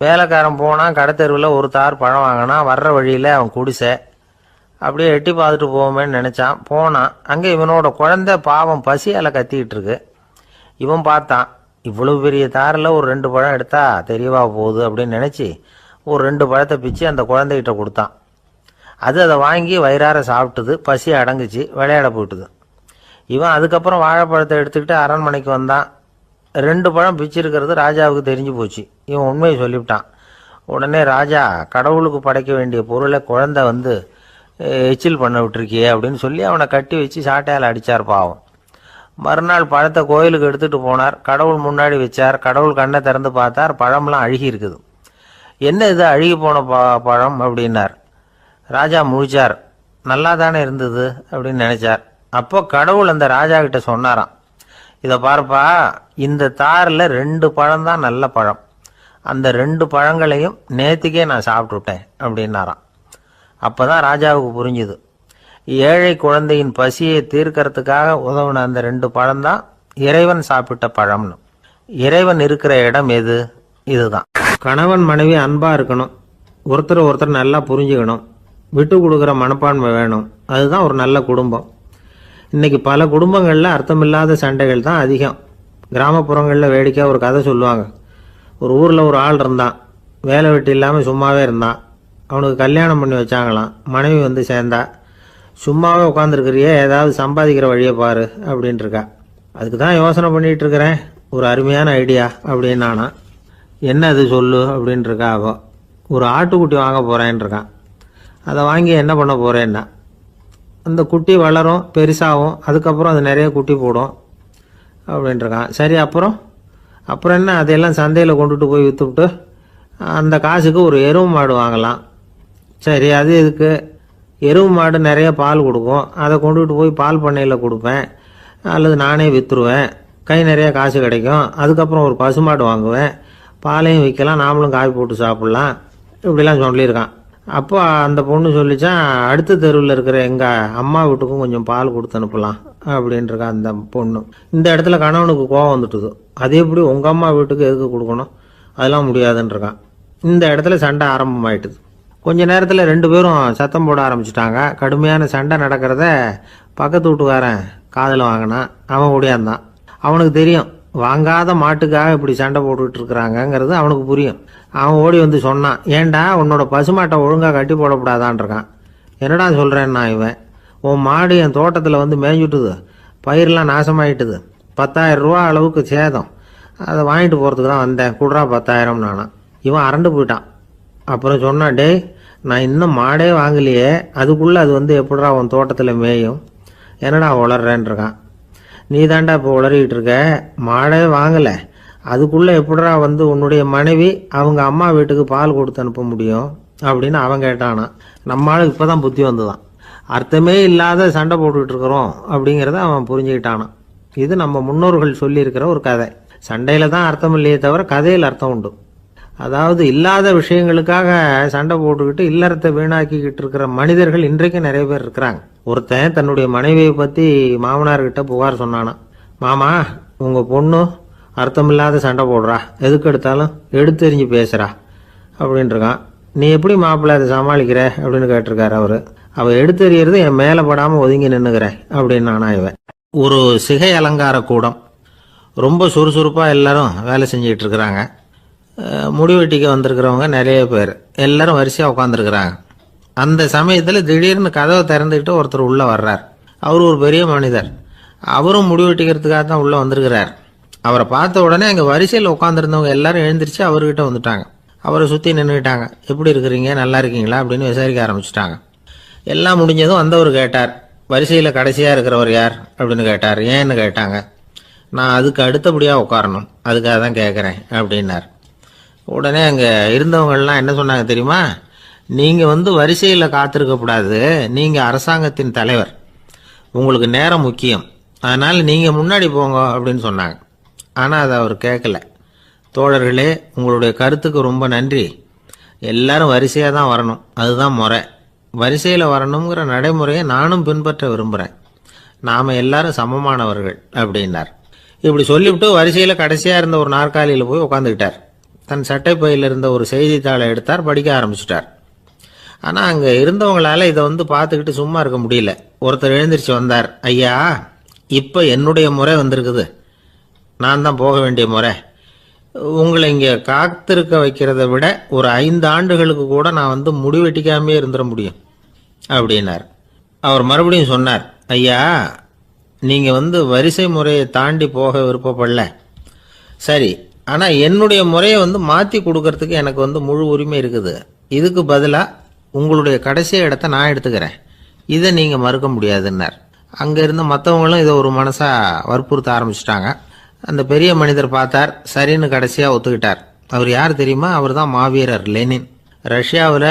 வேலைக்காரன் போனால் கடைத்தெருவில் ஒரு தார் பழம் வாங்கினான். வர்ற வழியில் அவன் குடிசை. அப்படியே எட்டி பார்த்துட்டு போவோமேன்னு நினச்சான். போனான். அங்கே இவனோட குழந்தை பாவம் பசியால் கத்திக்கிட்டு இருக்கு. இவன் பார்த்தான், இவ்வளவு பெரிய தாரில் ஒரு 2 பழம் எடுத்தா தெரியவா போகுது அப்படின்னு நினச்சி ஒரு 2 பழத்தை பிச்சு அந்த குழந்தைகிட்ட கொடுத்தான். அது அதை வாங்கி வயிறார சாப்பிட்டுது. பசி அடங்குச்சு. விளையாட போயிட்டுது. இவன் அதுக்கப்புறம் வாழைப்பழத்தை எடுத்துக்கிட்டு அரண்மனைக்கு வந்தான். 2 பழம் பிச்சிருக்கிறது ராஜாவுக்கு தெரிஞ்சு போச்சு. இவன் உண்மையை சொல்லிவிட்டான். உடனே ராஜா, கடவுளுக்கு படைக்க வேண்டிய பொருளை குழந்தை வந்து எச்சில் பண்ண விட்டுருக்கியே அப்படின்னு சொல்லி அவனை கட்டி வச்சு சாட்டையால் அடித்தார் பாவம். மறுநாள் பழத்தை கோயிலுக்கு எடுத்துகிட்டு போனார். கடவுள் முன்னாடி வச்சார். கடவுள் கண்ணை திறந்து பார்த்தார். பழம்லாம் அழுகி இருக்குது. என்ன இது அழுகி போன பழம் அப்படின்னார். ராஜா முழிச்சார். நல்லா தானே இருந்தது அப்படின்னு நினைச்சார். அப்போ கடவுள் அந்த ராஜா கிட்ட சொன்னாராம், இதை பார்ப்பா, இந்த தாரில் 2 பழம் தான் நல்ல பழம். அந்த 2 பழங்களையும் நேற்றுக்கே நான் சாப்பிட்டுட்டேன் அப்படின்னாராம். அப்போதான் ராஜாவுக்கு புரிஞ்சுது, ஏழை குழந்தையின் பசியை தீர்க்கறதுக்காக உதவுன அந்த 2 பழம்தான் இறைவன் சாப்பிட்ட பழம்னு. இறைவன் இருக்கிற இடம் எது? இதுதான். கணவன் மனைவி அன்பா இருக்கணும். ஒருத்தர் நல்லா புரிஞ்சுக்கணும். விட்டு கொடுக்குற மனப்பான்மை வேணும். அதுதான் ஒரு நல்ல குடும்பம். இன்னைக்கு பல குடும்பங்களில் அர்த்தமில்லாத சண்டைகள் தான் அதிகம். கிராமப்புறங்களில் வேடிக்கையாக ஒரு கதை சொல்லுவாங்க. ஒரு ஊரில் ஒரு ஆள் இருந்தான். வேலை வெட்டி இல்லாமல் சும்மாவே இருந்தான். அவனுக்கு கல்யாணம் பண்ணி வச்சாங்களாம். மனைவி வந்து சேர்ந்தா. சும்மாவே உட்காந்துருக்கிறியே, ஏதாவது சம்பாதிக்கிற வழியை பாரு அப்படின்ட்டு இருக்கா. அதுக்கு தான் யோசனை பண்ணிகிட்டு இருக்கிறேன், ஒரு அருமையான ஐடியா அப்படின்னு நானா. என்ன அது சொல்லு அப்படின்ட்டு இருக்கா. அவ ஒரு ஆட்டுக்குட்டி வாங்க போகிறேன்னு இருக்கான். அதை வாங்கி என்ன பண்ண போகிறேன்னா, அந்த குட்டி வளரும், பெருசாகும், அதுக்கப்புறம் அது நிறைய குட்டி போடும் அப்படின்ட்டுருக்கான். சரி, அப்புறம் என்ன, அதையெல்லாம் சந்தையில் கொண்டுட்டு போய் விற்றுவிட்டு அந்த காசுக்கு ஒரு எருவு மாடு வாங்கலாம். சரி, அது எதுக்கு? எருவு மாடு நிறைய பால் கொடுக்கும். அதை கொண்டுகிட்டு போய் பால் பண்ணையில் கொடுப்பேன், அல்லது நானே விற்றுருவேன். கை நிறைய காசு கிடைக்கும். அதுக்கப்புறம் ஒரு பசுமாடு வாங்குவேன். பாலையும் விற்கலாம், நாமளும் காய் போட்டு சாப்பிட்லாம். இப்படிலாம் சொல்லியிருக்கான். அப்போ அந்த பொண்ணு சொல்லிச்சான், அடுத்த தெருவில் இருக்கிற எங்கள் அம்மா வீட்டுக்கும் கொஞ்சம் பால் கொடுத்து அனுப்பலாம் அப்படின்ட்டுருக்கா அந்த பொண்ணு. இந்த இடத்துல கணவனுக்கு கோவம் வந்துட்டுது. அது எப்படி உங்கள் அம்மா வீட்டுக்கு எதுக்கு கொடுக்கணும்? அதெல்லாம் முடியாதுன்றிருக்கான். இந்த இடத்துல சண்டை ஆரம்பமாயிட்டுது. கொஞ்ச நேரத்தில் 2 பேரும் சத்தம் போட ஆரம்பிச்சிட்டாங்க. கடுமையான சண்டை நடக்கிறத பக்கத்து வீட்டுக்காரன் காதில் வாங்கினான். அவன் ஓடியாந்தான். அவனுக்கு தெரியும், வாங்காத மாட்டுக்காக இப்படி சண்டை போட்டுக்கிட்டு இருக்கிறாங்கங்கிறது அவனுக்கு புரியும். அவன் ஓடி வந்து சொன்னான், ஏண்டா உன்னோட பசுமாட்டை ஒழுங்காக கட்டி போடக்கூடாதான்ருக்கான். என்னடா சொல்கிறேன்னா, இவன் உன் மாடு என் தோட்டத்தில் வந்து மேய்ஞ்சுட்டுது, பயிரெலாம் நாசமாயிட்டுது, 10,000 ரூபா அளவுக்கு சேதம், அதை வாங்கிட்டு போகிறதுக்கு தான் வந்தேன், குடுறா 10,000 நானா. இவன் அரண்டு போயிட்டான். அப்புறம் சொன்னான், டேய் நான் இன்னும் மாடே வாங்கலையே, அதுக்குள்ளே அது வந்து எப்படிடா உன் தோட்டத்தில் மேயும், என்னடா உளர்றேன்ருக்கான். நீ தாண்டா இப்போ உளறிக்கிட்டு இருக்க, மாடே வாங்கலை, அதுக்குள்ளே எப்படிடா வந்து உன்னுடைய மனைவி அவங்க அம்மா வீட்டுக்கு பால் கொடுத்து அனுப்ப முடியும் அப்படின்னு அவன் கேட்டானா. நம்மளால இப்போ தான் புத்தி வந்துதான். அர்த்தமே இல்லாத சண்டை போட்டுக்கிட்டு இருக்கிறோம் அப்படிங்கிறத அவன் புரிஞ்சுக்கிட்டானான். இது நம்ம முன்னோர்கள் சொல்லியிருக்கிற ஒரு கதை. சண்டையில் தான் அர்த்தம் இல்லையே தவிர கதையில் அர்த்தம் உண்டு. அதாவது இல்லாத விஷயங்களுக்காக சண்டை போட்டுக்கிட்டு இல்லறத்தை வீணாக்கிக்கிட்டு இருக்கிற மனிதர்கள் இன்றைக்கும் நிறைய பேர் இருக்கிறாங்க. ஒருத்தன் தன்னுடைய மனைவியை பற்றி மாமனார்கிட்ட புகார் சொன்னானா. மாமா, உங்கள் பொண்ணு அர்த்தமில்லாத சண்டை போடுறா, எதுக்கு எடுத்தாலும் எடுத்தெறிஞ்சு பேசுகிறா அப்படின்ட்டுருக்கான். நீ எப்படி மாப்பிள்ளை அதை சமாளிக்கிற அப்படின்னு கேட்டிருக்காரு அவர். அவள் எடுத்தெறியறது என் மேலே படாமல் ஒதுங்கி நின்றுக்கிறேன் அப்படின்னு நானா. இவன் ஒரு சிகை அலங்கார கூடம். ரொம்ப சுறுசுறுப்பாக எல்லாரும் வேலை செஞ்சுக்கிட்டு இருக்கிறாங்க. முடிவெட்டிக்க வந்திருக்கிறவங்க நிறைய பேர், எல்லாரும் வரிசையாக உட்காந்துருக்குறாங்க. அந்த சமயத்தில் திடீர்னு கதவை திறந்துக்கிட்டு ஒருத்தர் உள்ளே வர்றார். அவர் ஒரு பெரிய மனிதர். அவரும் முடிவெட்டிக்கிறதுக்காக தான் உள்ளே வந்திருக்கிறார். அவரை பார்த்த உடனே அங்கே வரிசையில் உட்காந்துருந்தவங்க எல்லாரும் எழுந்திரிச்சு அவர்கிட்ட வந்துட்டாங்க. அவரை சுற்றி நின்றுக்கிட்டாங்க. எப்படி இருக்கிறீங்க, நல்லா இருக்கீங்களா அப்படின்னு விசாரிக்க ஆரம்பிச்சிட்டாங்க. எல்லாம் முடிஞ்சதும் வந்தவர் கேட்டார், வரிசையில் கடைசியாக இருக்கிறவர் யார் அப்படின்னு கேட்டார். ஏன்னு கேட்டாங்க. நான் அதுக்கு அடுத்தபடியாக உட்காரணும், அதுக்காக தான் கேட்குறேன் அப்படின்னார். உடனே அங்கே இருந்தவங்கள்லாம் என்ன சொன்னாங்க தெரியுமா? நீங்கள் வரிசையில் காத்திருக்கக்கூடாது, நீங்கள் அரசாங்கத்தின் தலைவர், உங்களுக்கு நேரம் முக்கியம், அதனால் நீங்கள் முன்னாடி போங்க அப்படின்னு சொன்னாங்க. ஆனால் அதை அவர் கேட்கல. தோழர்களே, உங்களுடைய கருத்துக்கு ரொம்ப நன்றி. எல்லாரும் வரிசையாக தான் வரணும், அதுதான் முறை. வரிசையில் வரணுங்கிற நடைமுறையை நானும் பின்பற்ற விரும்புகிறேன். நாம் எல்லாரும் சமமானவர்கள் அப்படின்னார். இப்படி சொல்லிவிட்டு வரிசையில் கடைசியாக இருந்த ஒரு நாற்காலியில் போய் உட்காந்துக்கிட்டார். தன் சட்டை பையில் இருந்த ஒரு செய்தித்தாளை எடுத்தார், படிக்க ஆரம்பிச்சிட்டார். ஆனால் அங்கே இருந்தவங்களால இதை பார்த்துக்கிட்டு சும்மா இருக்க முடியல. ஒருத்தர் எழுந்திரிச்சு வந்தார். ஐயா, இப்போ என்னுடைய முறை வந்திருக்குது, நான் தான் போக வேண்டிய முறை. உங்களை இங்கே காத்திருக்க வைக்கிறத விட ஒரு 5 ஆண்டுகளுக்கு கூட நான் முடிவெட்டிக்காமே இருந்துட முடியும் அப்படின்னார். அவர் மறுபடியும் சொன்னார், ஐயா, நீங்கள் வரிசை முறையை தாண்டி போக விருப்பப்படல, சரி, ஆனால் என்னுடைய முறையை மாற்றி கொடுக்கறதுக்கு எனக்கு முழு உரிமை இருக்குது. இதுக்கு பதிலாக உங்களுடைய கடைசி இடத்த நான் எடுத்துக்கிறேன், இதை நீங்கள் மறுக்க முடியாதுன்னார். அங்கே இருந்த மற்றவங்களும் இதை ஒரு மனசாக வற்புறுத்த ஆரம்பிச்சிட்டாங்க. அந்த பெரிய மனிதர் பார்த்தார், சரின்னு கடைசியாக ஒத்துக்கிட்டார். அவர் யார் தெரியுமா? அவர் தான் மாவீரர் லெனின். ரஷ்யாவில்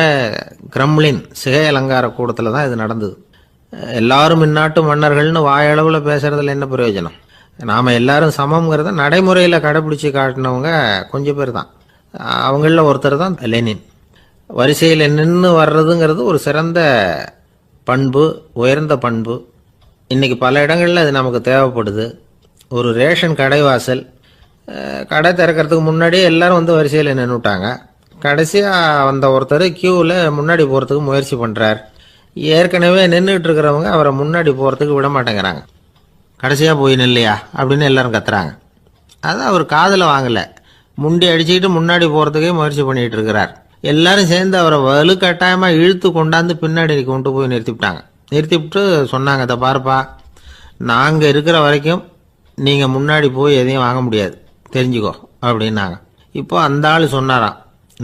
கிரெம்ளின் சிகை அலங்கார கூடத்தில் தான் இது நடந்தது. எல்லாரும் இந்நாட்டு மன்னர்கள்னு வாயளவில் பேசுறதுல என்ன பிரயோஜனம்? நாம் எல்லாரும் சமம்ங்கிறத நடைமுறையில் கடைபிடிச்சி காட்டினவங்க கொஞ்சம் பேர் தான். அவங்களில் ஒருத்தர் தான் லெனின். வரிசையில் நின்று வர்றதுங்கிறது ஒரு சிறந்த பண்பு, உயர்ந்த பண்பு. இன்றைக்கி பல இடங்களில் அது நமக்கு தேவைப்படுது. ஒரு ரேஷன் கடைவாசல், கடை திறக்கிறதுக்கு முன்னாடியே எல்லாரும் வரிசையில் நின்றுட்டாங்க. கடைசியாக வந்த ஒருத்தர் கியூவில் முன்னாடி போகிறதுக்கு முயற்சி பண்ணுறார். ஏற்கனவே நின்றுட்டு இருக்கிறவங்க அவரை முன்னாடி போகிறதுக்கு விட மாட்டேங்கிறாங்க. கடைசியாக போய் நில்லையா அப்படின்னு எல்லாரும் கத்துறாங்க. அதான் அவர் காதில் வாங்கலை, முண்டி அடிச்சுக்கிட்டு முன்னாடி போகிறதுக்கே முயற்சி பண்ணிகிட்டு இருக்கிறார். எல்லாரும் சேர்ந்து அவரை வலுக்கட்டாயமாக இழுத்து கொண்டாந்து பின்னாடி கொண்டு போய் நிறுத்திவிட்டாங்க. நிறுத்திவிட்டு சொன்னாங்க, இதை பாருப்பா, நாங்கள் இருக்கிற வரைக்கும் நீங்கள் முன்னாடி போய் எதையும் வாங்க முடியாது, தெரிஞ்சுக்கோ அப்படின்னாங்க. இப்போ அந்த ஆள் சொன்னாராம்,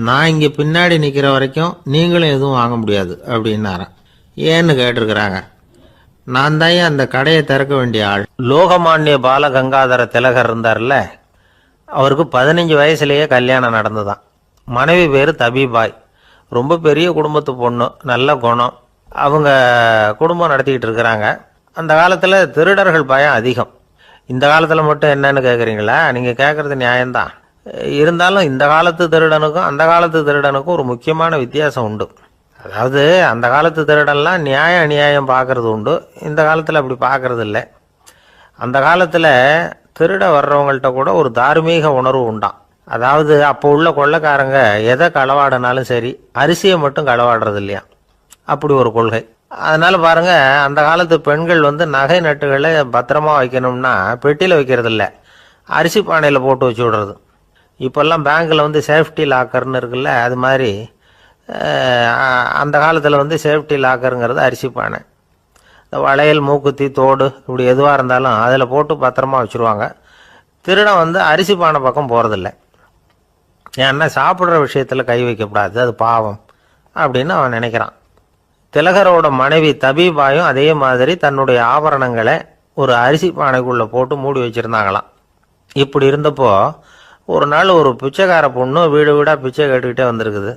நான் இங்கே பின்னாடி நிற்கிற வரைக்கும் நீங்களும் எதுவும் வாங்க முடியாது அப்படின்னாராம். ஏன்னு கேட்டிருக்கிறாங்க. நான் தான் அந்த கடையை திறக்க வேண்டிய ஆள். லோகமானிய பாலகங்காதர திலகர் இருந்தார்ல, அவருக்கு 15 வயசுலேயே கல்யாணம் நடந்துதான். மனைவி பேர் தபிபாய். ரொம்ப பெரிய குடும்பத்து பொண்ணு, நல்ல குணம். அவங்க குடும்பம் நடத்திக்கிட்டு இருக்கிறாங்க. அந்த காலத்தில் திருடர்கள் பயம் அதிகம். இந்த காலத்தில் மட்டும் என்னன்னு கேட்குறீங்களா? நீங்கள் கேட்குறது நியாயம்தான். இருந்தாலும் இந்த காலத்து திருடனுக்கும் அந்த காலத்து திருடனுக்கும் ஒரு முக்கியமான வித்தியாசம் உண்டு. அதாவது அந்த காலத்து திருடன்லாம் நியாயம் அநியாயம் பார்க்கறது உண்டு, இந்த காலத்தில் அப்படி பார்க்கறது இல்லை. அந்த காலத்தில் திருட வர்றவங்கள்ட்ட கூட ஒரு தார்மீக உணர்வு உண்டாம். அதாவது அப்போ உள்ள கொள்ளைக்காரங்க எதை களவாடினாலும் சரி, அரிசியை மட்டும் களவாடுறது இல்லையா, அப்படி ஒரு கொள்கை. அதனால பாருங்க, அந்த காலத்து பெண்கள் நகை நட்டுகளை பத்திரமா வைக்கணும்னா பெட்டியில் வைக்கிறது இல்லை, அரிசி பானையில் போட்டு வச்சு விடுறது. இப்போல்லாம் பேங்க்கில் சேஃப்டி லாக்கர்னு இருக்குல்ல, அது மாதிரி அந்த காலத்தில் சேஃப்டி லாக்கருங்கிறது அரிசி பானை. வளையல், மூக்குத்தி, தோடு இப்படி எதுவாக இருந்தாலும் அதில் போட்டு பத்திரமா வச்சுருவாங்க. திருடன் அரிசி பானை பக்கம் போகிறதில்ல. ஏன்னா சாப்பிட்ற விஷயத்தில் கை வைக்கக்கூடாது, அது பாவம் அப்படின்னு அவன் நினைக்கிறான். திலகரோட மனைவி தபிபாயும் அதே மாதிரி தன்னுடைய ஆபரணங்களை ஒரு அரிசி பானைக்குள்ளே போட்டு மூடி வச்சுருந்தாங்களாம். இப்படி இருந்தப்போ ஒரு நாள் ஒரு பிச்சைக்கார பொண்ணு வீடு வீடாக பிச்சை கேட்டுக்கிட்டே வந்திருக்குது.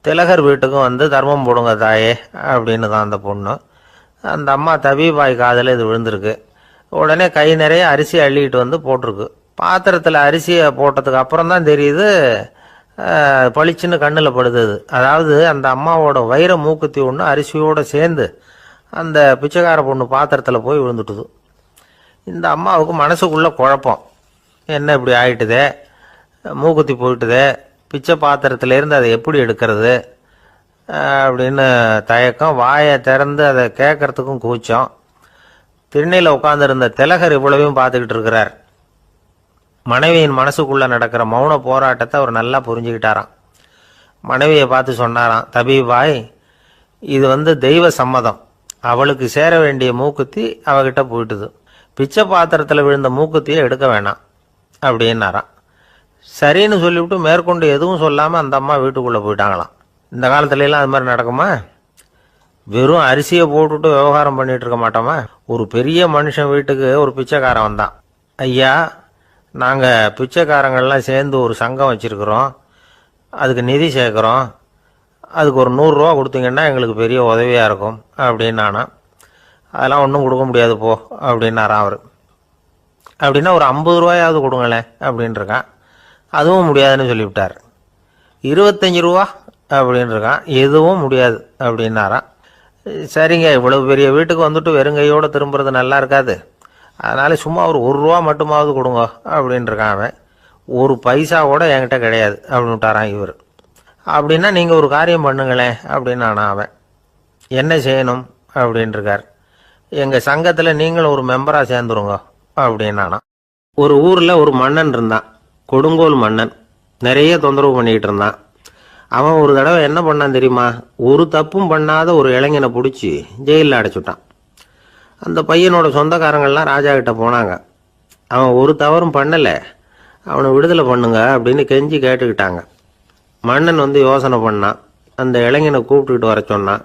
திலகர் வீட்டுக்கும் தர்மம் போடுங்க தாயே அப்படின்னு தான் அந்த பொண்ணு. அந்த அம்மா தபிபாய் காதில் இது விழுந்திருக்கு. உடனே கை நிறைய அரிசி அள்ளிக்கிட்டு போட்டிருக்கு. பாத்திரத்தில் அரிசியை போட்டதுக்கு அப்புறம் தான் தெரியுது, பளிச்சுன்னு கண்ணில் படுது. அதாவது அந்த அம்மாவோட வைர மூக்குத்தி ஒன்று அரிசியோடு சேர்ந்து அந்த பிச்சைக்கார பொண்ணு பாத்திரத்தில் போய் விழுந்துட்டுது. இந்த அம்மாவுக்கு மனசுக்குள்ளே குழப்பம், என்ன இப்படி ஆகிட்டுதே, மூக்குத்தி போயிட்டுதே, பிச்சை பாத்திரத்திலேருந்து அதை எப்படி எடுக்கிறது அப்படின்னு தயக்கம். வாயை திறந்து அதை கேட்கறதுக்கும் கூச்சம். திண்ணையில் உட்காந்துருந்த திலகர் இவ்வளவையும் பார்த்துக்கிட்டு இருக்கிறார். மனைவியின் மனசுக்குள்ளே நடக்கிற மௌன போராட்டத்தை அவர் நல்லா புரிஞ்சுக்கிட்டாராம். மனைவியை பார்த்து சொன்னாராம், தபிபாய், இது தெய்வ சம்மதம், அவளுக்கு சேர வேண்டிய மூக்குத்தி அவகிட்ட போயிட்டுது, பிச்சை பாத்திரத்தில் விழுந்த மூக்குத்தியை எடுக்க வேணாம் அப்படின்னாராம். சரின்னு சொல்லிவிட்டு மேற்கொண்டு எதுவும் சொல்லாமல் அந்த அம்மா வீட்டுக்குள்ளே போயிட்டாங்களாம். இந்த காலத்துலலாம் அது மாதிரி நடக்குமா? வெறும் அரிசியை போட்டுட்டு விவகாரம் பண்ணிட்டு இருக்க மாட்டோமா? ஒரு பெரிய மனுஷன் வீட்டுக்கு ஒரு பிச்சைக்காரன் வந்தான். ஐயா, நாங்கள் பிச்சைக்காரங்கள்லாம் சேர்ந்து ஒரு சங்கம் வச்சுருக்குறோம், அதுக்கு நிதி சேர்க்குறோம், அதுக்கு ஒரு 100 ரூபா கொடுத்தீங்கன்னா எங்களுக்கு பெரிய உதவியாக இருக்கும் அப்படின்னானா. அதெல்லாம் ஒன்றும் கொடுக்க முடியாது போ அப்படின்னாரான் அவர். அப்படின்னா ஒரு 50 ரூபாயாவது கொடுங்களேன் அப்படின்ட்டுருக்கான். அதுவும் முடியாதுன்னு சொல்லிவிட்டார். 25 ரூபா அப்படின்னு இருக்கான். எதுவும் முடியாது அப்படின்னாரான். சரிங்க, இவ்வளவு பெரிய வீட்டுக்கு வந்துட்டு வெறுங்கையோடு திரும்புறது நல்லா இருக்காது, அதனால சும்மா ஒரு 1 ரூபா மட்டுமாவது கொடுங்க அப்படின்னு இருக்கான் அவன். ஒரு பைசா கூட என்கிட்ட கிடையாது அப்படின்னு விட்டாரான் இவர். அப்படின்னா நீங்கள் ஒரு காரியம் பண்ணுங்களேன் அப்படின்னானா அவன். என்ன செய்யணும் அப்படின்ட்டுருக்கார். எங்கள் சங்கத்தில் நீங்களும் ஒரு மெம்பராக சேர்ந்துருங்க அப்படின்னானா. ஒரு ஊரில் ஒரு மன்னன் இருந்தான், கொடுங்கோல் மன்னன். நிறைய தொந்தரவு பண்ணிக்கிட்டு இருந்தான். அவன் ஒரு தடவை என்ன பண்ணான் தெரியுமா? ஒரு தப்பும் பண்ணாத ஒரு இளைஞனை பிடிச்சி ஜெயிலில் அடைச்சுட்டான். அந்த பையனோட சொந்தக்காரங்கள்லாம் ராஜா கிட்ட போனாங்க. அவன் ஒரு தவறும் பண்ணலை, அவனை விடுதலை பண்ணுங்க அப்படின்னு கெஞ்சி கேட்டுக்கிட்டாங்க. மன்னன் வந்து யோசனை பண்ணான். அந்த இளைஞனை கூப்பிட்டுக்கிட்டு வர சொன்னான்.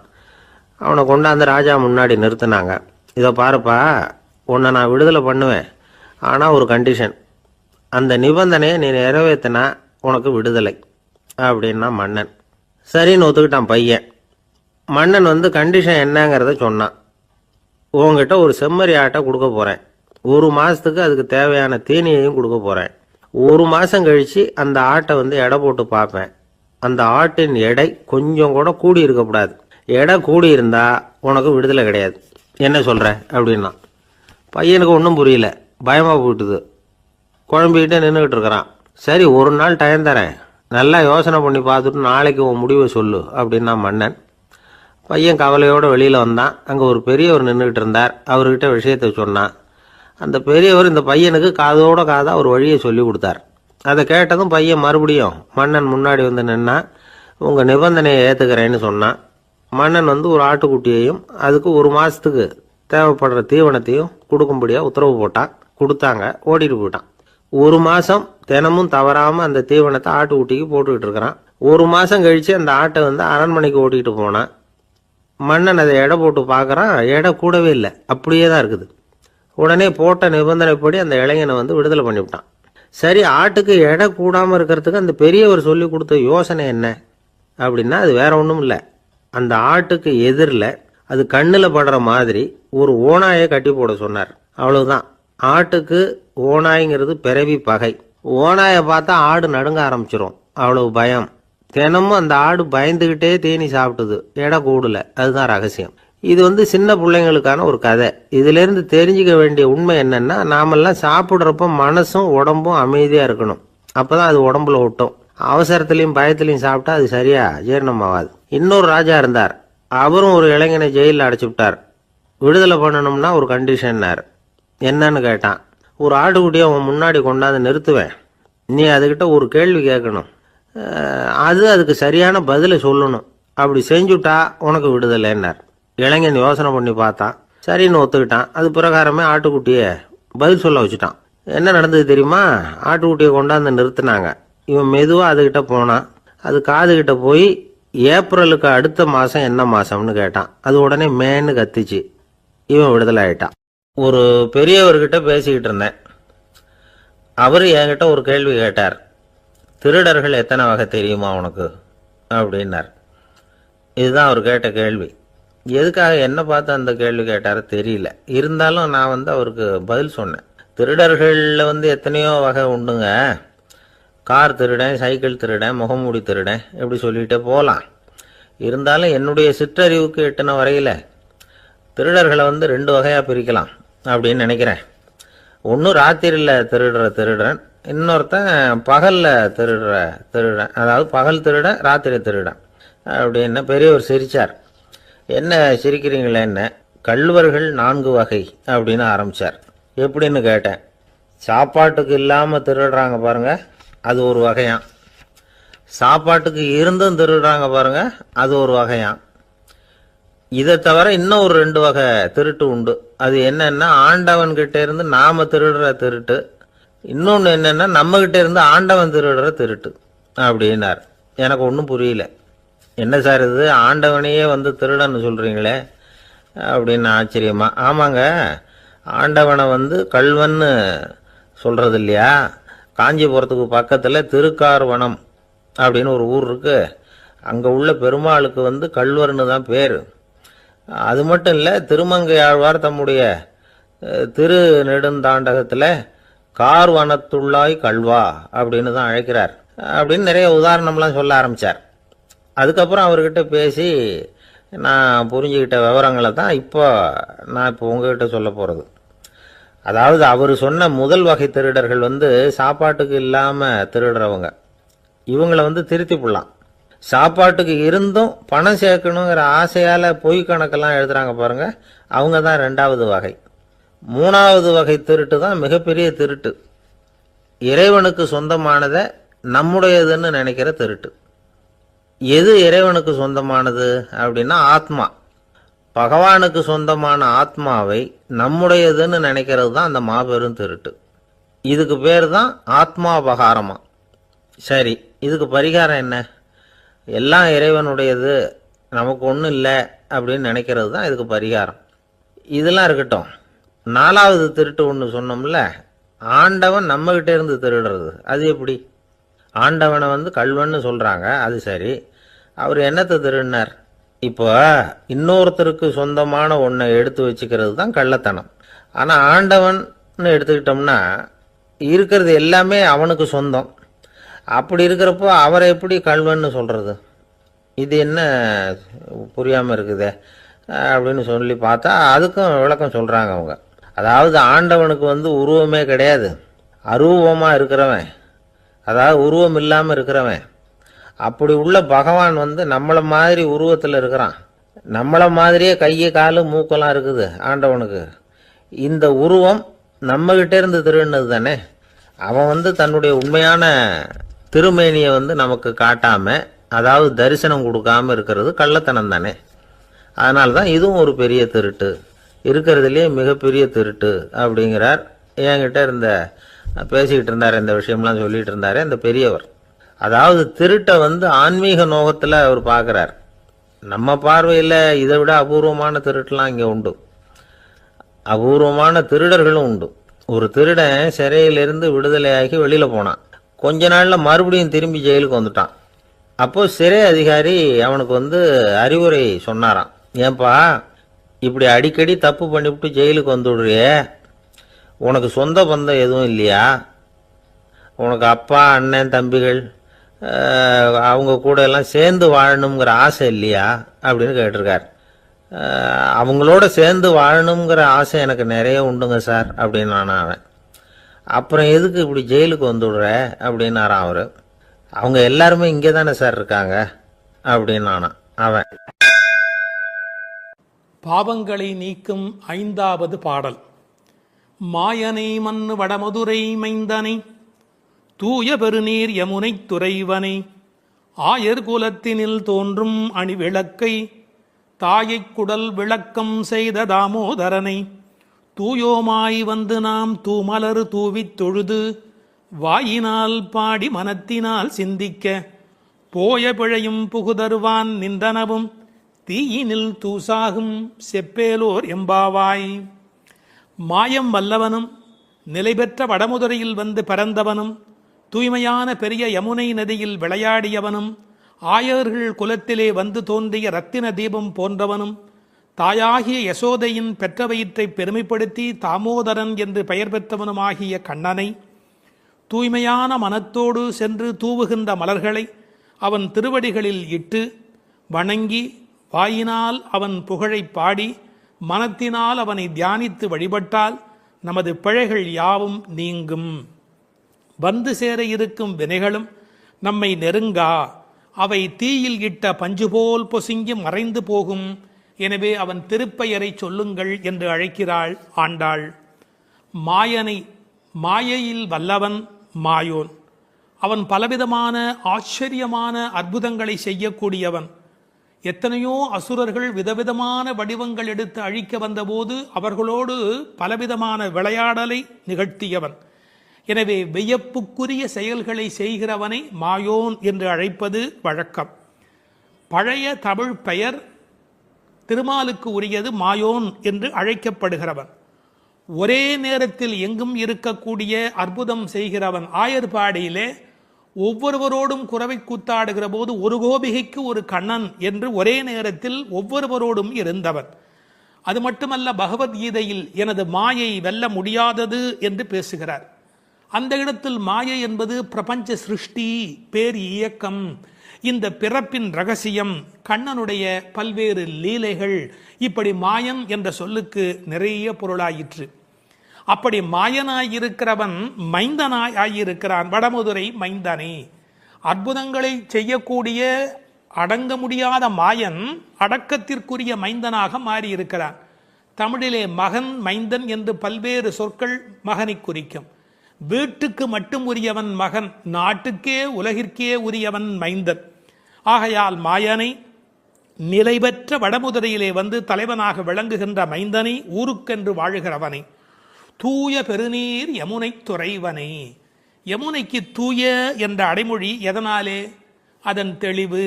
அவனை கொண்டாந்து ராஜா முன்னாடி நிறுத்தினாங்க. இதை பாருப்பா, உன்னை நான் விடுதலை பண்ணுவேன், ஆனால் ஒரு கண்டிஷன். அந்த நிபந்தனையை நீ நிறைவேற்றினா உனக்கு விடுதலை அப்படின்னா மன்னன். சரின்னு ஒத்துக்கிட்டான் பையன். மன்னன் வந்து கண்டிஷன் என்னங்கிறத சொன்னான். உங்ககிட்ட ஒரு செம்மறி ஆட்டை கொடுக்க போகிறேன், 1 மாதத்துக்கு அதுக்கு தேவையான தீனியையும் கொடுக்க போகிறேன். 1 மாதம் கழித்து அந்த ஆட்டை வந்து எடை போட்டு பார்ப்பேன். அந்த ஆட்டின் எடை கொஞ்சம் கூட கூடி இருக்கக்கூடாது. எடை கூடி இருந்தால் உனக்கு விடுதலை கிடையாது. என்ன சொல்கிற அப்படின்னா. பையனுக்கு ஒன்றும் புரியல, பயமாக போயிட்டுது. குழம்பிக்கிட்டே நின்றுக்கிட்டு இருக்கிறான். சரி, ஒரு நாள் டைம் தரேன், நல்லா யோசனை பண்ணி பார்த்துட்டு நாளைக்கு உன் முடிவை சொல்லு அப்படின்னா மன்னன். பையன் கவலையோடு வெளியில் வந்தான். அங்கே ஒரு பெரியவர் நின்றுக்கிட்டு இருந்தார். அவர்கிட்ட விஷயத்தை சொன்னான். அந்த பெரியவர் இந்த பையனுக்கு காதோட காதாக ஒரு வழியை சொல்லி கொடுத்தார். அதை கேட்டதும் பையன் மறுபடியும் மன்னன் முன்னாடி வந்து நின்னா. உங்கள் நிபந்தனையை ஏற்றுக்கிறேன்னு சொன்னான். மன்னன் வந்து ஒரு ஆட்டுக்குட்டியையும் அதுக்கு 1 மாதத்துக்கு தேவைப்படுற தீவனத்தையும் கொடுக்கும்படியாக உத்தரவு போட்டான். கொடுத்தாங்க, ஓடிட்டு போயிட்டான். 1 மாதம் தினமும் தவறாமல் அந்த தீவனத்தை ஆட்டுக்குட்டிக்கு போட்டுக்கிட்டு இருக்கிறான். 1 மாதம் கழித்து அந்த ஆட்டை வந்து அரண்மனைக்கு ஓட்டிகிட்டு போனான். மன்னன் அதை எடை போட்டு பார்க்குறான், எடை கூடவே இல்லை, அப்படியே தான் இருக்குது. உடனே போட்ட நிபந்தனைப்படி அந்த இளைஞனை வந்து விடுதலை பண்ணிவிட்டான். சரி, ஆட்டுக்கு எடை கூடாமல் இருக்கிறதுக்கு அந்த பெரியவர் சொல்லி கொடுத்த யோசனை என்ன அப்படின்னா, அது வேற ஒன்றும் இல்லை. அந்த ஆட்டுக்கு எதிரில் அது கண்ணில் படுற மாதிரி ஒரு ஓநாயை கட்டி போட சொன்னார். அவ்வளவுதான். ஆட்டுக்கு ஓநாய்ங்கிறது பிறவி பகை. ஓநாயை பார்த்தா ஆடு நடுங்க ஆரம்பிச்சிடும், அவ்வளவு பயம். தினமும் அந்த ஆடு பயந்துக்கிட்டே தீனி சாப்பிட்டுது, எடை கூடல. அதுதான் ரகசியம். இது வந்து சின்ன பிள்ளைங்களுக்கான ஒரு கதை. இதிலிருந்து தெரிஞ்சுக்க வேண்டிய உண்மை என்னன்னா, நாமெல்லாம் சாப்பிட்றப்ப மனசும் உடம்பும் அமைதியாக இருக்கணும். அப்போதான் அது உடம்புல ஒட்டும். அவசரத்துலையும் பயத்துலையும் சாப்பிட்டா அது சரியா ஜீரணமாகாது. இன்னொரு ராஜா இருந்தார். அவரும் ஒரு இளைஞனை ஜெயிலில் அடைச்சி விட்டார். விடுதலை பண்ணணும்னா ஒரு கண்டிஷன்னார். என்னன்னு கேட்டான். ஒரு ஆட்டுக்குட்டியை அவன் முன்னாடி கொண்டாந்து நிறுத்துவேன், நீ அதுக்கிட்ட ஒரு கேள்வி கேட்கணும், அதுக்கு சரியான பதிலை சொல்லணும். அப்படி செஞ்சுட்டா உனக்கு விடுதலைன்னார். இளைஞன் யோசனை பண்ணி பார்த்தான். சரின்னு ஒத்துக்கிட்டான். அது பிரகாரமே ஆட்டுக்குட்டியை பதில் சொல்ல வச்சுட்டான். என்ன நடந்தது தெரியுமா? ஆட்டுக்குட்டியை கொண்டாந்து நிறுத்தினாங்க. இவன் மெதுவாக அதுக்கிட்ட போனான். அது காதுகிட்ட போய் ஏப்ரலுக்கு அடுத்த மாதம் என்ன மாதம்னு கேட்டான். அது உடனே மேன்னு கத்திச்சு. இவன் விடுதலை ஆயிட்டான். ஒரு பெரியவர்கிட்ட பேசிக்கிட்டு இருந்தேன். அவர் என்கிட்ட ஒரு கேள்வி கேட்டார். திருடர்கள் எத்தனை வகை தெரியுமா உனக்கு அப்படின்னார். இதுதான் அவர் கேட்ட கேள்வி. எதுக்காக என்ன பார்த்து அந்த கேள்வி கேட்டார் தெரியல. இருந்தாலும் நான் வந்து அவருக்கு பதில் சொன்னேன். திருடர்களில் வந்து எத்தனையோ வகை உண்டுங்க. கார் திருடன், சைக்கிள் திருடன், முகமூடி திருடன், இப்படி சொல்லிகிட்டே போகலாம். இருந்தாலும் என்னுடைய சிற்றறிவுக்கு எட்டின வரையில் திருடர்களை வந்து 2 வகையாக பிரிக்கலாம் அப்படின்னு நினைக்கிறேன். ஒன்று ராத்திரியில் திருடுற திருடன், இன்னொருத்தன் பகலில் திருடுற திருடன். அதாவது பகல் திருடன், ராத்திரி திருடன் அப்படின்னு பெரியவர் சிரித்தார். என்ன சிரிக்கிறீங்களே? என்ன கள்வர்கள் 4 வகை அப்படின்னு ஆரம்பித்தார். எப்படின்னு கேட்டேன். சாப்பாட்டுக்கு இல்லாமல் திருடுறாங்க பாருங்க, அது ஒரு வகையாம். சாப்பாட்டுக்கு இருந்தும் திருடுறாங்க பாருங்க, அது ஒரு வகையாம். இதை தவிர இன்னும் ஒரு 2 வகை திருட்டு உண்டு. அது என்னன்னா, ஆண்டவன்கிட்ட இருந்து நாம திருடுற திருட்டு, இன்னொன்று என்னன்னா, நம்மகிட்ட இருந்து ஆண்டவன் திருடுற திருட்டு அப்படின்னார். எனக்கு ஒன்றும் புரியல. என்ன சார் இது, ஆண்டவனையே வந்து திருடன்னு சொல்றீங்களே அப்படின்னு ஆச்சரியமா. ஆமாங்க, ஆண்டவனை வந்து கல்வன்னு சொல்றது இல்லையா? காஞ்சிபுரத்துக்கு பக்கத்தில் திருக்கார்வனம் அப்படின்னு ஒரு ஊர் இருக்கு. அங்கே உள்ள பெருமாளுக்கு வந்து கல்வர்னு தான் பேர். அது மட்டும் இல்லை, திருமங்கையாழ்வார் தம்முடைய திரு நெடுந்தாண்டகத்தில் கார்வனத்துள்ளாய் கல்வா அப்படின்னு தான் அழைக்கிறார் அப்படின்னு நிறைய உதாரணம்லாம் சொல்ல ஆரம்பித்தார். அதுக்கப்புறம் அவர்கிட்ட பேசி நான் புரிஞ்சுக்கிட்ட விவரங்களை தான் நான் இப்போ உங்ககிட்ட சொல்ல போகிறது. அதாவது அவர் சொன்ன முதல் வகை திருடர்கள் வந்து சாப்பாட்டுக்கு இல்லாமல் திருடுறவங்க. இவங்களை வந்து திருத்தி போடலாம். சாப்பாட்டுக்கு இருந்தும் பணம் சேர்க்கணுங்கிற ஆசையால் பொய் கணக்கெல்லாம் எழுதுறாங்க பாருங்க, அவங்க தான் ரெண்டாவது வகை. மூணாவது வகை திருட்டு தான் மிகப்பெரிய திருட்டு. இறைவனுக்கு சொந்தமானதை நம்முடையதுன்னு நினைக்கிற திருட்டு. எது இறைவனுக்கு சொந்தமானது அப்படின்னா ஆத்மா. பகவானுக்கு சொந்தமான ஆத்மாவை நம்முடையதுன்னு நினைக்கிறது தான் அந்த மாபெரும் திருட்டு. இதுக்கு பேர் தான் ஆத்மாபகாரமா. சரி, இதுக்கு பரிகாரம் என்ன? எல்லாம் இறைவனுடையது, நமக்கு ஒன்றும் இல்லை அப்படின்னு நினைக்கிறது தான் இதுக்கு பரிகாரம். இதெல்லாம் இருக்கட்டும். நாலாவது திருட்டு ஒன்று சொன்னோம்ல, ஆண்டவன் நம்மகிட்ட இருந்து திருடுறது. அது எப்படி? ஆண்டவனை வந்து கல்வன்னு சொல்கிறாங்க, அது சரி. அவர் என்னத்தை திருடினார்? இப்போ இன்னொருத்தருக்கு சொந்தமான ஒன்றை எடுத்து வச்சுக்கிறது தான் கள்ளத்தனம். ஆனால் ஆண்டவன் எடுத்துக்கிட்டோம்னா இருக்கிறது எல்லாமே அவனுக்கு சொந்தம். அப்படி இருக்கிறப்போ அவரை எப்படி கல்வன்னு சொல்கிறது? இது என்ன புரியாமல் இருக்குதே அப்படின்னு சொல்லி பார்த்தா அதுக்கும் விளக்கம் சொல்கிறாங்க அவங்க. அதாவது ஆண்டவனுக்கு வந்து உருவமே கிடையாது, அரூபமாக இருக்கிறவன், அதாவது உருவம் இல்லாமல் இருக்கிறவன். அப்படி உள்ள பகவான் வந்து நம்மளை மாதிரி உருவத்தில் இருக்கிறான். நம்மளை மாதிரியே கையை காலு மூக்கெல்லாம் இருக்குது ஆண்டவனுக்கு. இந்த உருவம் நம்மகிட்ட இருந்து திருடினது தானே. அவன் வந்து தன்னுடைய உண்மையான திருமேனியை வந்து நமக்கு காட்டாம, அதாவது தரிசனம் கொடுக்காம இருக்கிறது கள்ளத்தனம் தானே. அதனால தான் இதுவும் ஒரு பெரிய திருட்டு, இருக்கிறதுலேயே மிகப்பெரிய திருட்டு அப்படிங்கிறார். என்கிட்ட பேசிக்கிட்டு இருந்தார், இந்த விஷயம்லாம் சொல்லிட்டு இருந்தாரு அந்த பெரியவர். அதாவது திருட்டை வந்து ஆன்மீக நோகத்தில் அவர் பார்க்குறார். நம்ம பார்வையில் இதை விட அபூர்வமான திருட்டுலாம் இங்கே உண்டு, அபூர்வமான திருடர்களும் உண்டு. ஒரு திருடன் சிறையிலிருந்து விடுதலையாகி வெளியில் போனான். கொஞ்ச நாளில் மறுபடியும் திரும்பி ஜெயிலுக்கு வந்துட்டான். அப்போது சிறை அதிகாரி அவனுக்கு வந்து அறிவுரை சொன்னாராம். ஏன்பா இப்படி அடிக்கடி தப்பு பண்ணிவிட்டு ஜெயிலுக்கு வந்துவிடுறியே, உனக்கு சொந்த பந்தம் எதுவும் இல்லையா? உனக்கு அப்பா அண்ணன் தம்பிகள் அவங்க கூட எல்லாம் சேர்ந்து வாழணுங்கிற ஆசை இல்லையா அப்படின்னு கேட்டிருக்கார். அவங்களோட சேர்ந்து வாழணுங்கிற ஆசை எனக்கு நிறைய உண்டுங்க சார் அப்படின்னு நானும். அவன் அப்புறம் எதுக்கு இப்படி ஜெயிலுக்கு வந்துவிடுற அப்படின்னாரான் அவர். அவங்க எல்லாருமே இங்கே தானே சார் இருக்காங்க அப்படின்னு நானான் அவன். பாவங்களை நீக்கும் 5வது பாடல். மாயனை மண்ணு வடமதுரை மைந்தனை, தூய பெருநீர் யமுனை துறைவனை, ஆயர் குலத்தினில் தோன்றும் அணிவிளக்கை, தாயைக் குடல் விளக்கம் செய்த தாமோதரனை, தூயோமாய் வந்து நாம் தூமலர் தூவித் தொழுது, வாயினால் பாடி மனத்தினால் சிந்திக்க, போய பிழையும் புகுதருவான் நின்றனவும், தீயினில் தூசாகும் செப்பேலோர் எம்பாவாய். மாயம் வல்லவனும் நிலைபெற்ற வடமுதுரையில் வந்து பிறந்தவனும், தூய்மையான பெரிய யமுனை நதியில் விளையாடியவனும், ஆயர்கள் குலத்திலே வந்து தோன்றிய ரத்தின தீபம் போன்றவனும், தாயாகிய யசோதையின் பெற்ற வயிற்றை பெருமைப்படுத்தி தாமோதரன் என்று பெயர் பெற்றவனுமாகிய கண்ணனை, தூய்மையான மனத்தோடு சென்று தூவுகின்ற மலர்களை அவன் திருவடிகளில் இட்டு வணங்கி, வாயினால் அவன் புகழை பாடி, மனத்தினால் அவனை தியானித்து வழிபட்டால் நமது பிழைகள் யாவும் நீங்கும். வந்து சேர இருக்கும் வினைகளும் நம்மை நெருங்கா, அவை தீயில் இட்ட பஞ்சுபோல் பொசுங்கி மறைந்து போகும். எனவே அவன் திருப்பெயரை சொல்லுங்கள் என்று அழைக்கிறாள் ஆண்டாள். மாயனை, மாயையில் வல்லவன் மாயோன். அவன் பலவிதமான ஆச்சரியமான அற்புதங்களை செய்யக்கூடியவன். எத்தனையோ அசுரர்கள் விதவிதமான வடிவங்கள் எடுத்து அழிக்க வந்தபோது அவர்களோடு பலவிதமான விளையாடலை நிகழ்த்தியவன். எனவே வியப்புக்குரிய செயல்களை செய்கிறவனை மாயோன் என்று அழைப்பது வழக்கம். பழைய தமிழ் பெயர் திருமாலுக்கு உரியது மாயோன் என்று அழைக்கப்படுகிறவன். ஒரே நேரத்தில் எங்கும் இருக்கக்கூடிய அற்புதம் செய்கிறவன். ஆயர்பாடியிலே ஒவ்வொருவரோடும் குரவை கூத்தாடுகிற போது ஒரு கோபிகைக்கு ஒரு கண்ணன் என்று ஒரே நேரத்தில் ஒவ்வொருவரோடும் இருந்தவன். அது மட்டுமல்ல, பகவத்கீதையில் எனது மாயை வெல்ல முடியாதது என்று பேசுகிறார். அந்த இடத்தில் மாயை என்பது பிரபஞ்ச சிருஷ்டி, பேர் இயக்கம், இந்த பிறப்பின் ரகசியம், கண்ணனுடைய பல்வேறு லீலைகள், இப்படி மாயன் என்ற சொல்லுக்கு நிறைய பொருளாயிற்று. அப்படி மாயனாயிருக்கிறவன் மைந்தனாய் ஆகியிருக்கிறான். வடமதுரை மைந்தனே. அற்புதங்களை செய்யக்கூடிய அடங்க முடியாத மாயன் அடக்கத்திற்குரிய மைந்தனாக மாறியிருக்கிறான். தமிழிலே மகன், மைந்தன் என்று பல்வேறு சொற்கள் மகனை குறிக்கும். வீட்டுக்கு மட்டும் உரியவன் மகன், நாட்டுக்கே உலகிற்கே உரியவன் மைந்தன். ஆகையால் மாயனை நிலை பெற்ற வடமுதுரையிலே வந்து தலைவனாக விளங்குகின்ற மைந்தனை, ஊருக்கென்று வாழுகிறவனை, தூய பெருநீர் யமுனை துறைவனை. யமுனைக்கு தூய என்ற அடைமொழி எதனாலே? அதன் தெளிவு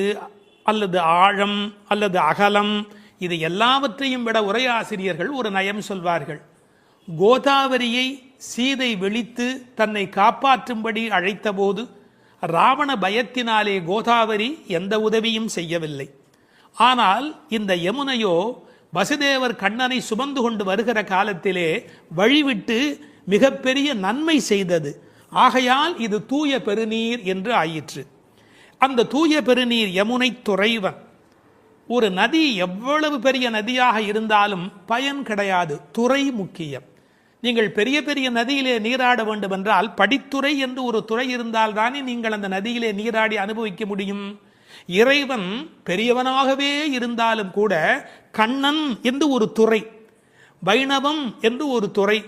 அல்லது ஆழம் அல்லது அகலம், இது எல்லாவற்றையும் விட உரையாசிரியர்கள் ஒரு நயம் சொல்வார்கள். கோதாவரியை சீதை விழித்து தன்னை காப்பாற்றும்படி அழைத்தபோது ராவண பயத்தினாலே கோதாவரி எந்த உதவியும் செய்யவில்லை. ஆனால் இந்த யமுனையோ வசுதேவர் கண்ணனை சுமந்து கொண்டு வருகிற காலத்திலே வழிவிட்டு மிகப்பெரிய நன்மை செய்தது. ஆகையால் இது தூய பெருநீர் என்று ஆயிற்று. அந்த தூய பெருநீர் யமுனை துறைவன். ஒரு நதி எவ்வளவு பெரிய நதியாக இருந்தாலும் பயன் கிடையாது, துறை முக்கியம். நீங்கள் பெரிய பெரிய நதியிலே நீராட வேண்டும் என்றால் படித்துறை என்று ஒரு துறை இருந்தால் தானே நீங்கள் அந்த நதியிலே நீராடி அனுபவிக்க முடியும். இறைவன் பெரியவனாகவே இருந்தாலும் கூட கண்ணன் என்று ஒரு துறை, வைணவம் என்று ஒரு துறை,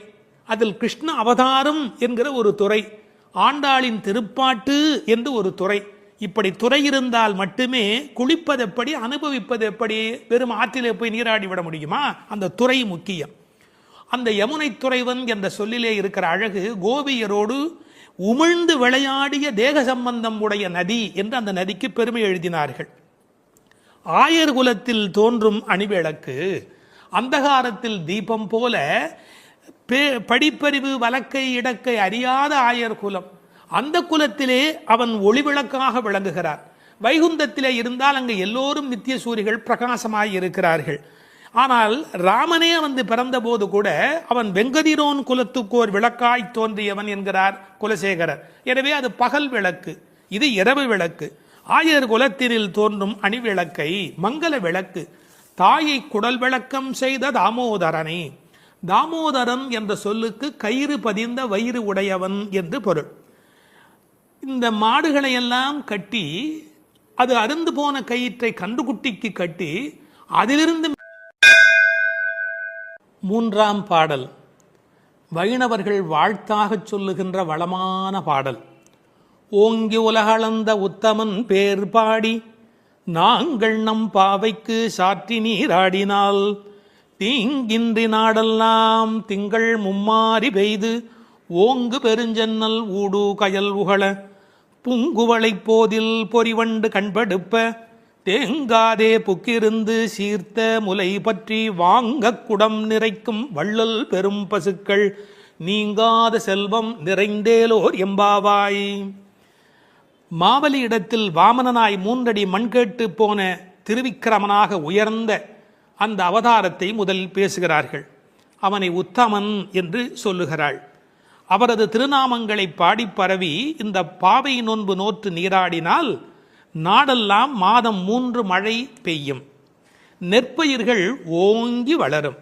அதில் கிருஷ்ண அவதாரம் என்கிற ஒரு துறை, ஆண்டாளின் திருப்பாட்டு என்று ஒரு துறை, இப்படி துறை இருந்தால் மட்டுமே குளிப்பது எப்படி, அனுபவிப்பது எப்படி? வெறும் ஆற்றிலே போய் நீராடி விட முடியுமா? அந்த துறை முக்கியம். அந்த யமுனை துறைவன் என்ற சொல்லிலே இருக்கிற அழகு, கோபியரோடு உமிழ்ந்து விளையாடிய தேக சம்பந்தம் உடைய நதி என்று அந்த நதிக்கு பெருமை எழுதினார்கள். ஆயர் குலத்தில் தோன்றும் அணிவிளக்கு, அந்தகாரத்தில் தீபம் போல படிப்பறிவு வழக்கை இடக்கை அறியாத ஆயர் குலம், அந்த குலத்திலே அவன் ஒளிவிளக்காக விளங்குகிறார். வைகுந்தத்திலே இருந்தால் அங்கு எல்லோரும் நித்திய சூரிகள் பிரகாசமாய் இருக்கிறார்கள். ஆனால் ராமனே வந்து பிறந்த போது கூட அவன் வெங்கதிரோன் குலத்துக்கோர் விளக்காய் தோன்றியவன் என்கிறார் குலசேகரர். எனவே அது பகல் விளக்கு, இது இரவு விளக்கு. ஆயர் குலத்தினில் தோன்றும் அணிவிளக்கை மங்கள விளக்கு, தாயை குடல் விளக்கம் செய்த தாமோதரனே. தாமோதரன் என்ற சொல்லுக்கு கயிறு பதிந்த வயிறு உடையவன் என்று பொருள். இந்த மாடுகளை எல்லாம் கட்டி, அது அருந்து போன கயிற்றை கன்றுக்குட்டிக்கு கட்டி, அதிலிருந்து மூன்றாம் பாடல் வைணவர்கள் வாழ்த்தாக சொல்லுகின்ற வளமான பாடல். ஓங்கி உலகளந்த உத்தமன் பேர் பாடி நாங்கள் நம் பாவைக்கு சாற்றி நீராடினால் தீங்கின்றி நாடெல்லாம் திங்கள் மும்மாறி பெய்து ஓங்கு பெருஞ்சன்னல் ஊடு கயல் உகள புங்குவளை போதில் பொறிவண்டு கண்படுப்ப தேங்காதே புக்கிருந்து சீர்த்த முலை பற்றி வாங்க குடம் நிறைக்கும் வள்ளல் பெரும் பசுக்கள் நீங்காத செல்வம் நிறைந்தேலோர் எம்பாவாய். மாவலி இடத்தில் வாமனனாய் 3 அடி மண் கேட்டு போன திருவிக்கிரமனாக உயர்ந்த அந்த அவதாரத்தை முதலில் பேசுகிறார்கள். அவனை உத்தமன் என்று சொல்லுகிறாள். அவரது திருநாமங்களை பாடி பரவி இந்த பாவை நோன்பு நோற்று நீராடினால் நாடெல்லாம் மாதம் 3 மழை பெய்யும், நெற்பயிர்கள் ஓங்கி வளரும்.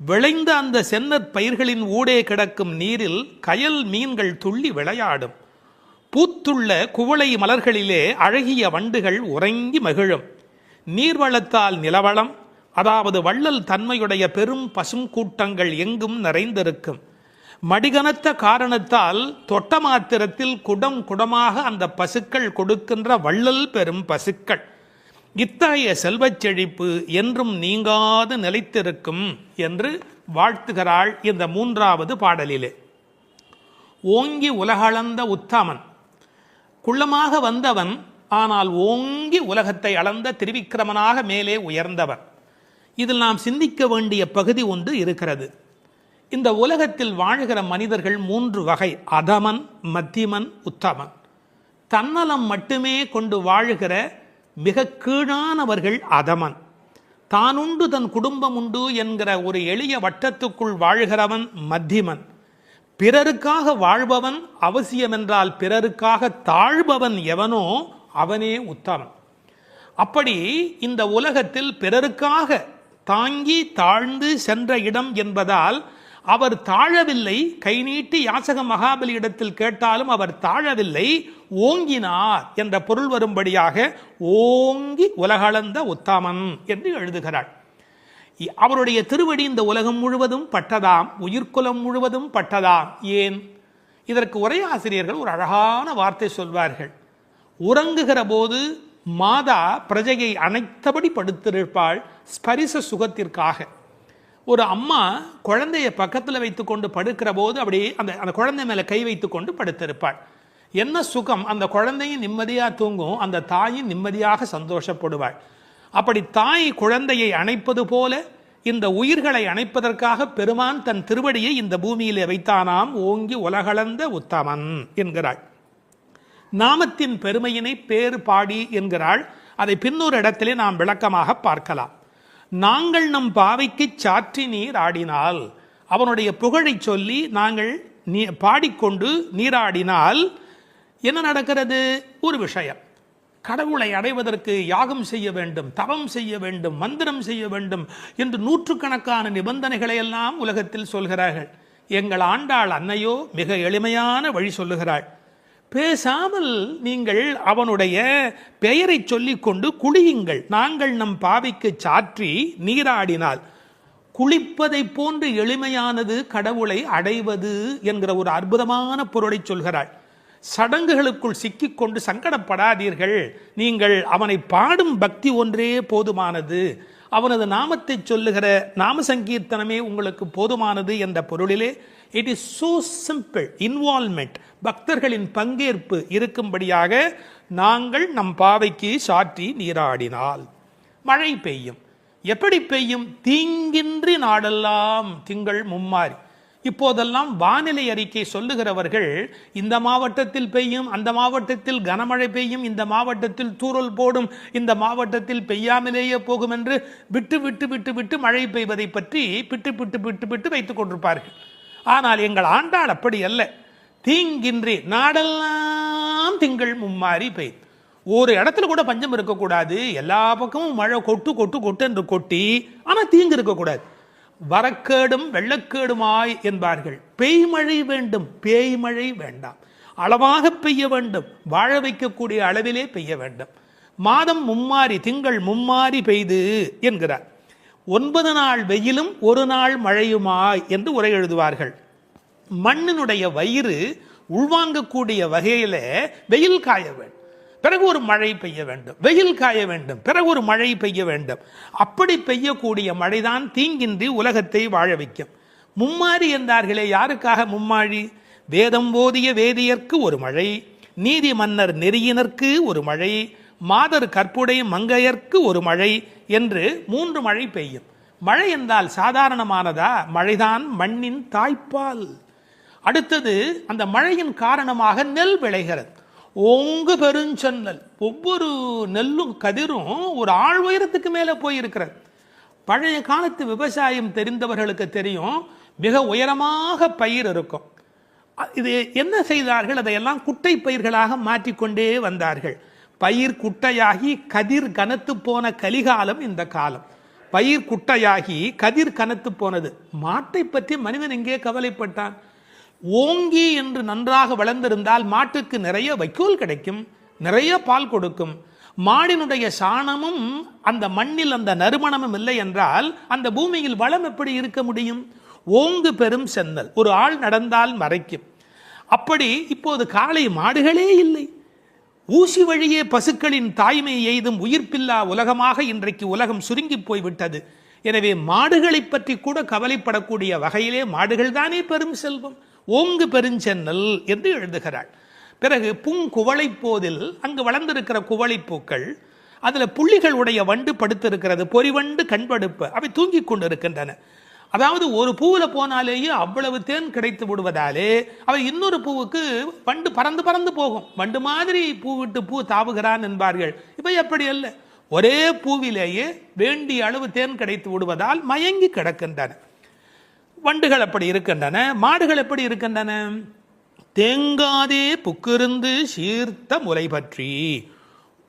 விளைந்த அந்த சென்னற் பயிர்களின் ஊடே கிடக்கும் நீரில் கயல் மீன்கள் துள்ளி விளையாடும். பூத்துள்ள குவளை மலர்களிலே அழகிய வண்டுகள் உறங்கி மகிழும். நீர்வளத்தால் நிலவளம், அதாவது வள்ளல் தன்மையுடைய பெரும் பசும் கூட்டங்கள் எங்கும் நிறைந்திருக்கும். மடிகனத்த காரணத்தால் தொட்ட மாத்திரத்தில் குடம் குடமாக அந்த பசுக்கள் கொடுக்கின்ற வள்ளல் பெரும் பசுக்கள். இத்தகைய செல்வச் செழிப்பு என்றும் நீங்காது நிலைத்திருக்கும் என்று வாழ்த்துகிறாள் இந்த 3வது பாடலிலே. ஓங்கி உலகளந்த உத்தமன். குள்ளமாக வந்தவன், ஆனால் ஓங்கி உலகத்தை அளந்த திரிவிக்கிரமனாக மேலே உயர்ந்தவன். இதில் நாம் சிந்திக்க வேண்டிய பகுதி ஒன்று இருக்கிறது. இந்த உலகத்தில் வாழ்கிற மனிதர்கள் 3 வகை: அதமன், மத்தியமன், உத்தமன். தன்னலம் மட்டுமே கொண்டு வாழ்கிற மிக கீழானவர்கள் அதமன். தானுண்டு தன் குடும்பம் உண்டு என்கிற ஒரு எளிய வட்டத்துக்குள் வாழ்கிறவன் மத்தியமன். பிறருக்காக வாழ்பவன், அவசியமென்றால் பிறருக்காக தாழ்பவன் எவனோ அவனே உத்தமன். அப்படி இந்த உலகத்தில் பிறருக்காக தாங்கி தாழ்ந்து சென்ற இடம் என்பதால் அவர் தாழவில்லை. கை நீட்டி யாசக மகாபலி இடத்தில் கேட்டாலும் அவர் தாழவில்லை, ஓங்கினார் என்ற பொருள் வரும்படியாக ஓங்கி உலகளந்த உத்தமன் என்று எழுதுகிறார். அவருடைய திருவடி இந்த உலகம் முழுவதும் பட்டதாம், உயிர்குலம் முழுவதும் பட்டதாம். ஏன்? இதற்கு உரையாசிரியர்கள் ஒரு அழகான வார்த்தை சொல்வார்கள். உறங்குகிற போது மாதா பிரஜையை அணைத்தபடி படுத்திருப்பாள் ஸ்பரிச சுகத்திற்காக. ஒரு அம்மா குழந்தைய பக்கத்தில் வைத்து கொண்டு படுக்கிற போது அப்படியே அந்த குழந்தை மேலே கை வைத்து கொண்டு படுத்திருப்பாள். என்ன சுகம்! அந்த குழந்தையும் நிம்மதியாக தூங்கும், அந்த தாயும் நிம்மதியாக சந்தோஷப்படுவாள். அப்படி தாய் குழந்தையை அணைப்பது போல இந்த உயிர்களை அணைப்பதற்காக பெருமான் தன் திருவடியை இந்த பூமியிலே வைத்தானாம். ஓங்கி உலகளந்த உத்தமன் என்கிறாள். நாமத்தின் பெருமையினை பேறு பாடி என்கிறாள். அதை பின்னொரு இடத்திலே நாம் விளக்கமாக பார்க்கலாம். நாங்கள் நம் பாவைக்கு சாற்றி நீர் ஆடினால், அவனுடைய புகழை சொல்லி நாங்கள் பாடிக்கொண்டு நீராடினால் என்ன நடக்கிறது? ஒரு விஷயம். கடவுளை அடைவதற்கு யாகம் செய்ய வேண்டும், தவம் செய்ய வேண்டும், மந்திரம் செய்ய வேண்டும் என்று 100கணக்கான நிபந்தனைகளை எல்லாம் உலகத்தில் சொல்கிறார்கள். எங்கள் ஆண்டாள் அன்னையோ மிக எளிமையான வழி சொல்லுகிறாள். பேசாமல் நீங்கள் அவனுடைய பெயரை சொல்லிக்கொண்டு குளியுங்கள். நாங்கள் நம் பாவிக்கு சாற்றி நீராடினால். குளிப்பதை போன்று எளிமையானது கடவுளை அடைவது என்கிற ஒரு அற்புதமான பொருளை சொல்கிறாள். சடங்குகளுக்குள் சிக்கிக்கொண்டு சங்கடப்படாதீர்கள். நீங்கள் அவனை பாடும் பக்தி ஒன்றே போதுமானது, அவனது நாமத்தை சொல்லுகிற நாம சங்கீர்த்தனமே உங்களுக்கு போதுமானது என்ற பொருளிலே it is so simple. Involvement, பக்தர்களின் பங்கேற்பு இருக்கும்படியாக நாங்கள் நம் பாவைக்கு சாற்றி நீராடினால் மழை பெய்யும். எப்படி பெய்யும்? தீங்கின்றி நாடெல்லாம் திங்கள் மும்மாறி. இப்போதெல்லாம் வானிலை அறிக்கை சொல்லுகிறவர்கள் இந்த மாவட்டத்தில் பெய்யும், அந்த மாவட்டத்தில் கனமழை பெய்யும், இந்த மாவட்டத்தில் தூறல் போடும், இந்த மாவட்டத்தில் பெய்யாமலேயே போகும் என்று விட்டு விட்டு விட்டு விட்டு மழை பெய்வதை பற்றி விட்டு விட்டு விட்டு விட்டு வைத்துக் கொண்டிருப்பார்கள். ஆனால் எங்கள் ஆண்டாள் அப்படி அல்ல. தீங்கின்றி நாடெல்லாம் திங்கள் மும்மாறி பெய்யும். ஒரு இடத்துல கூட பஞ்சம் இருக்கக்கூடாது. எல்லா பக்கமும் மழை கொட்டு கொட்டு கொட்டு என்று கொட்டி, ஆனால் தீங்கு இருக்கக்கூடாது. வரக்கேடும் வெள்ளக்கேடுமாய் என்பார்கள். பெய்மழை வேண்டும், பேய்மழை வேண்டாம். அளவாக பெய்ய வேண்டும், வாழ வைக்கக்கூடிய அளவிலே பெய்ய வேண்டும். மாதம் மும்மாறி, திங்கள் மும்மாறி பெய்து என்கிறார். 9 நாள் வெயிலும் 1 நாள் மழையுமாய் என்று உரை எழுதுவார்கள். மண்ணினுடைய வயிறு உள்வாங்கக்கூடிய வகையில வெயில் காய வேண்டும், பிறகு ஒரு மழை பெய்ய வேண்டும், வெயில் காய வேண்டும், பிறகு ஒரு மழை பெய்ய வேண்டும். அப்படி பெய்யக்கூடிய மழைதான் தீங்கின்றி உலகத்தை வாழ வைக்கும். மும்மாறி என்றார்களே, யாருக்காக மும்மாழி? வேதம் ஓதிய வேதியர்க்கு ஒரு மழை, நீதி மன்னர் நெறியினர்க்கு ஒரு மழை, மாதர் கற்புடை மங்கையர்க்கு ஒரு மழை என்று 3 மழை பெய்யும். மழை என்றால் சாதாரணமானதா? மழைதான் மண்ணின் தாய்ப்பால். அடுத்தது, அந்த மழையின் காரணமாக நெல் விளைகிறது. ஓங்கு பெருஞ்சென்னல். ஒவ்வொரு நெல்லும் கதிரும் ஒரு ஆள் உயரத்துக்கு மேலே போயிருக்கிறது. பழைய காலத்து விவசாயம் தெரிந்தவர்களுக்கு தெரியும், மிக உயரமாக பயிர் இருக்கும். இது என்ன செய்தார்கள்? அதையெல்லாம் குட்டை பயிர்களாக மாற்றிக்கொண்டே வந்தார்கள். பயிர் குட்டையாகி கதிர் கனத்து போன கலிகாலம் இந்த காலம். பயிர் குட்டையாகி கதிர் கனத்து போனது. மாட்டை பற்றி மனிதன் எங்கே கவலைப்பட்டான்? ஓங்கி என்று நன்றாக வளர்ந்திருந்தால் மாட்டுக்கு நிறைய வைக்கோல் கிடைக்கும், நிறைய பால் கொடுக்கும். மாடினுடைய சாணமும் அந்த மண்ணில் அந்த நறுமணமும் இல்லை என்றால் அந்த பூமியில் வளம் எப்படி இருக்க முடியும்? ஓங்கு பெரும் சென்னல், ஒரு ஆள் நடந்தால் மறைக்கும். அப்படி இப்போது காளை மாடுகளே இல்லை. ஊசி வழியே பசுக்களின் தாய்மை எய்தும் உயிர்ப்பில்லா உலகமாக இன்றைக்கு உலகம் சுருங்கி போய்விட்டது. எனவே மாடுகளை பற்றி கூட கவலைப்படக்கூடிய வகையிலே மாடுகள் தானே பெரும் செல்வம். ஓங்கு பெருஞ்சென்னல் என்று எழுதுகிறாள். பிறகு பூங்குவளை போதில் அங்கு வளர்ந்திருக்கிற குவளைப்பூக்கள், அதில் புள்ளிகள் உடைய வண்டு படுத்திருக்கிறது, பொறிவண்டு கண்படுப்ப, அவை தூங்கிக் கொண்டு இருக்கின்றன. அதாவது ஒரு பூவில் போனாலேயே அவ்வளவு தேன் கிடைத்து விடுவதாலே அவை இன்னொரு பூவுக்கு வண்டு பறந்து பறந்து போகும். வண்டு மாதிரி பூ விட்டு பூ தாவுகிறான் என்பார்கள். இப்போ எப்படி அல்ல, ஒரே பூவிலேயே வேண்டிய அளவு தேன் கிடைத்து விடுவதால் மயங்கி கிடக்கின்றன. வண்டுகள் அப்படி இருக்கின்றன. மாடுகள் எப்படி இருக்கின்றன? தேங்காதே புக்கிருந்து சீர்த்த முலை பற்றி,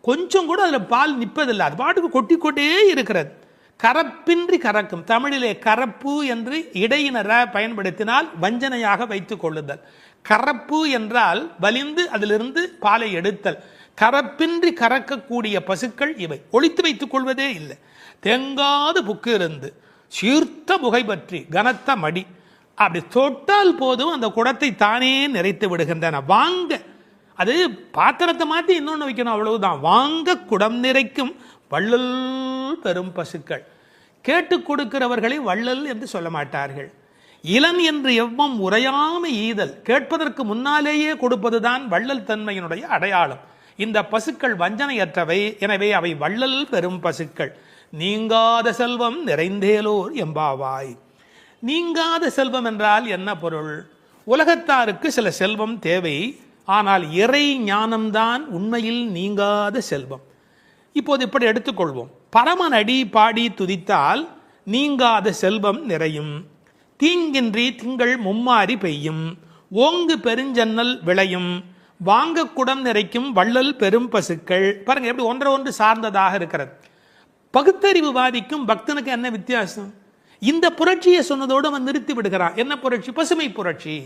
கொஞ்சம் கூட அதில் பால் நிற்பதில்லை, அது பாட்டுக்கு கொட்டி கொண்டே இருக்கிறது. கரப்பின்றி கறக்கும். தமிழிலே கரப்பு என்று இடையினர பயன்படுத்தினால் வஞ்சனையாக வைத்துக் கொள்ளுதல். கரப்பு என்றால் வலிந்து அதிலிருந்து பாலை எடுத்தல். கரப்பின்றி கறக்கக்கூடிய பசுக்கள் இவை. ஒளித்து வைத்துக் கொள்வதே இல்லை. தேங்காது புக்கு இருந்து சீர்த்த முகை பற்றி, கனத்த மடி, அப்படி தொட்டால் போதும் அந்த குடத்தை தானே நிறைத்து விடுகின்றன. வாங்க, அது பாத்திரத்தை மாற்றி இன்னொன்று வைக்கணும், அவ்வளவுதான். வாங்க குடம் நிறைக்கும் வள்ளல் பெரும் பசுக்கள். கேட்டு கொடுக்கிறவர்களை வள்ளல் என்று சொல்ல மாட்டார்கள். இளன் என்று எவ்வம் உரையாமை ஈதல், கேட்பதற்கு முன்னாலேயே கொடுப்பதுதான் வள்ளல் தன்மையினுடைய அடையாளம். இந்த பசுக்கள் வஞ்சனையற்றவை, எனவே அவை வள்ளல் பெரும் பசுக்கள். நீங்காத செல்வம் நிறைந்தேலோர் எம்பாவாய். நீங்காத செல்வம் என்றால் என்ன பொருள்? உலகத்தாருக்கு சில செல்வம் தேவை, ஆனால் இறை ஞானம்தான் உண்மையில் நீங்காத செல்வம். இப்போது இப்படி எடுத்துக்கொள்வோம். பரமனடி பாடி துதித்தால் நீங்காத செல்வம் நிறையும். தீங்கின்றி திங்கள் மும்மாறி பெய்யும். ஓங்கு பெருஞ்சன்னல் விளையும். வாங்க குடம் நிறைக்கும் வள்ளல் பெரும் பசுக்கள். பாருங்க எப்படி ஒன்றை ஒன்று சார்ந்ததாக இருக்கிறது. பகுத்தறிவுவாதிக்கும் பக்தனுக்கு என்ன வித்தியாசம்? இந்த புரட்சியை சொன்னதோடு அவன் நிறுத்தி விடுகிறான். என்ன புரட்சி? பசுமை புரட்சி,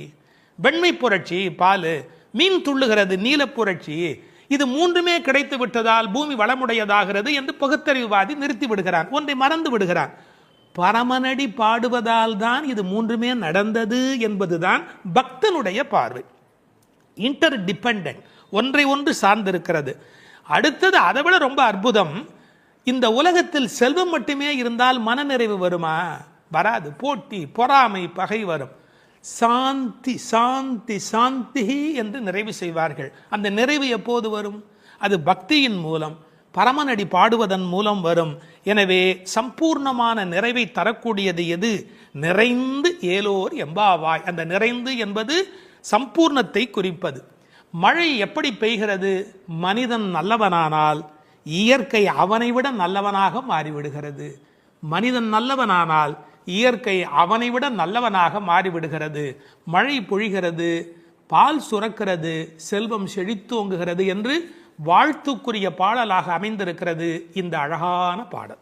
வெண்மை புரட்சி, பால், மீன் துள்ளுகிறது, நீல புரட்சி. இது மூன்றுமே கிடைத்து விட்டதால் பூமி வளமுடையதாகிறது என்று பகுத்தறிவுவாதி நிறுத்தி விடுகிறான். ஒன்றை மறந்து விடுகிறான். பரமனடி பாடுவதால் தான் இது மூன்றுமே நடந்தது என்பதுதான் பக்தனுடைய பார்வை. இன்டர் டிபெண்டன்ட், ஒன்றை ஒன்று சார்ந்திருக்கிறது. அடுத்தது அதை விட ரொம்ப அற்புதம். இந்த உலகத்தில் செல்வம் மட்டுமே இருந்தால் மனநிறைவு வருமா? வராது. போட்டி, பொறாமை, பகை வரும். சாந்தி சாந்தி சாந்தி என்று நிறைவு செய்வார்கள். அந்த நிறைவு எப்போது வரும்? அது பக்தியின் மூலம், பரமனடி பாடுவதன் மூலம் வரும். எனவே சம்பூர்ணமான நிறைவை தரக்கூடியது எது? நிறைந்து ஏலோர் எம்பாவாய். அந்த நிறைந்து என்பது சம்பூர்ணத்தை குறிப்பது. மழை எப்படி பெய்கிறது? மனிதன் நல்லவனானால் இயற்கை அவனை விட நல்லவனாக மாறிவிடுகிறது. மனிதன் நல்லவனானால் இயற்கை அவனை விட நல்லவனாக மாறிவிடுகிறது. மழை பொழிகிறது, பால் சுரக்கிறது, செல்வம் செழித்தோங்குகிறது என்று வாழ்த்துக்குரிய பாடலாக அமைந்திருக்கிறது இந்த அழகான பாடல்.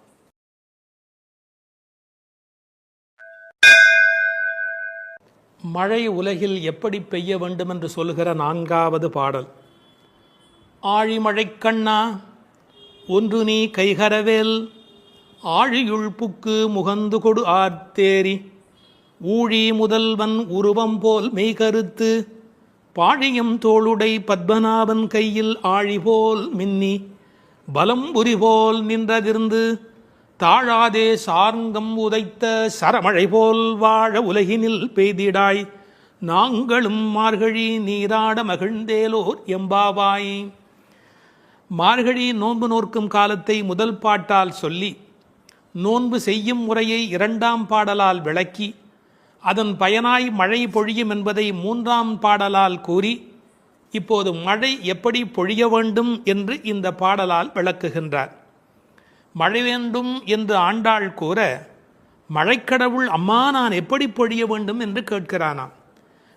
மழை உலகில் எப்படி பெய்ய வேண்டும் என்று சொல்கிற 4வது பாடல். ஆழிமழை கண்ணா ஒன்று நீ கைகரவேல், ஆழியுள் புக்கு முகந்து கொடு ஆர்த்தேரி, ஊழி முதல்வன் உருவம் போல் மெய்கருத்து, பாழியும் தோளுடை பத்மநாபன் கையில் ஆழி போல் மின்னி, பலம் புரி போல் நின்றதிர்ந்து, தாழாதே சார்ங்கம் உதைத்த சரமழை போல் வாழ உலகினில் பெய்திடாய், நாங்களும் மார்கழி நீராட மகிழ்ந்தேலோர் எம்பாவாய். மார்கழி நோன்பு நோற்கும் காலத்தை முதல் பாட்டால் சொல்லி, நோன்பு செய்யும் முறையை 2ஆம் பாடலால் விளக்கி, அதன் பயனாய் மழை பொழியும் என்பதை 3ஆம் பாடலால் கூறி, இப்போது மழை எப்படி பொழிய வேண்டும் என்று இந்த பாடலால் விளக்குகின்றார். மழை வேண்டும் என்று ஆண்டாள் கூற, மழைக்கடவுள் அம்மா நான் எப்படி பொழிய வேண்டும் என்று கேட்கிறானாம்.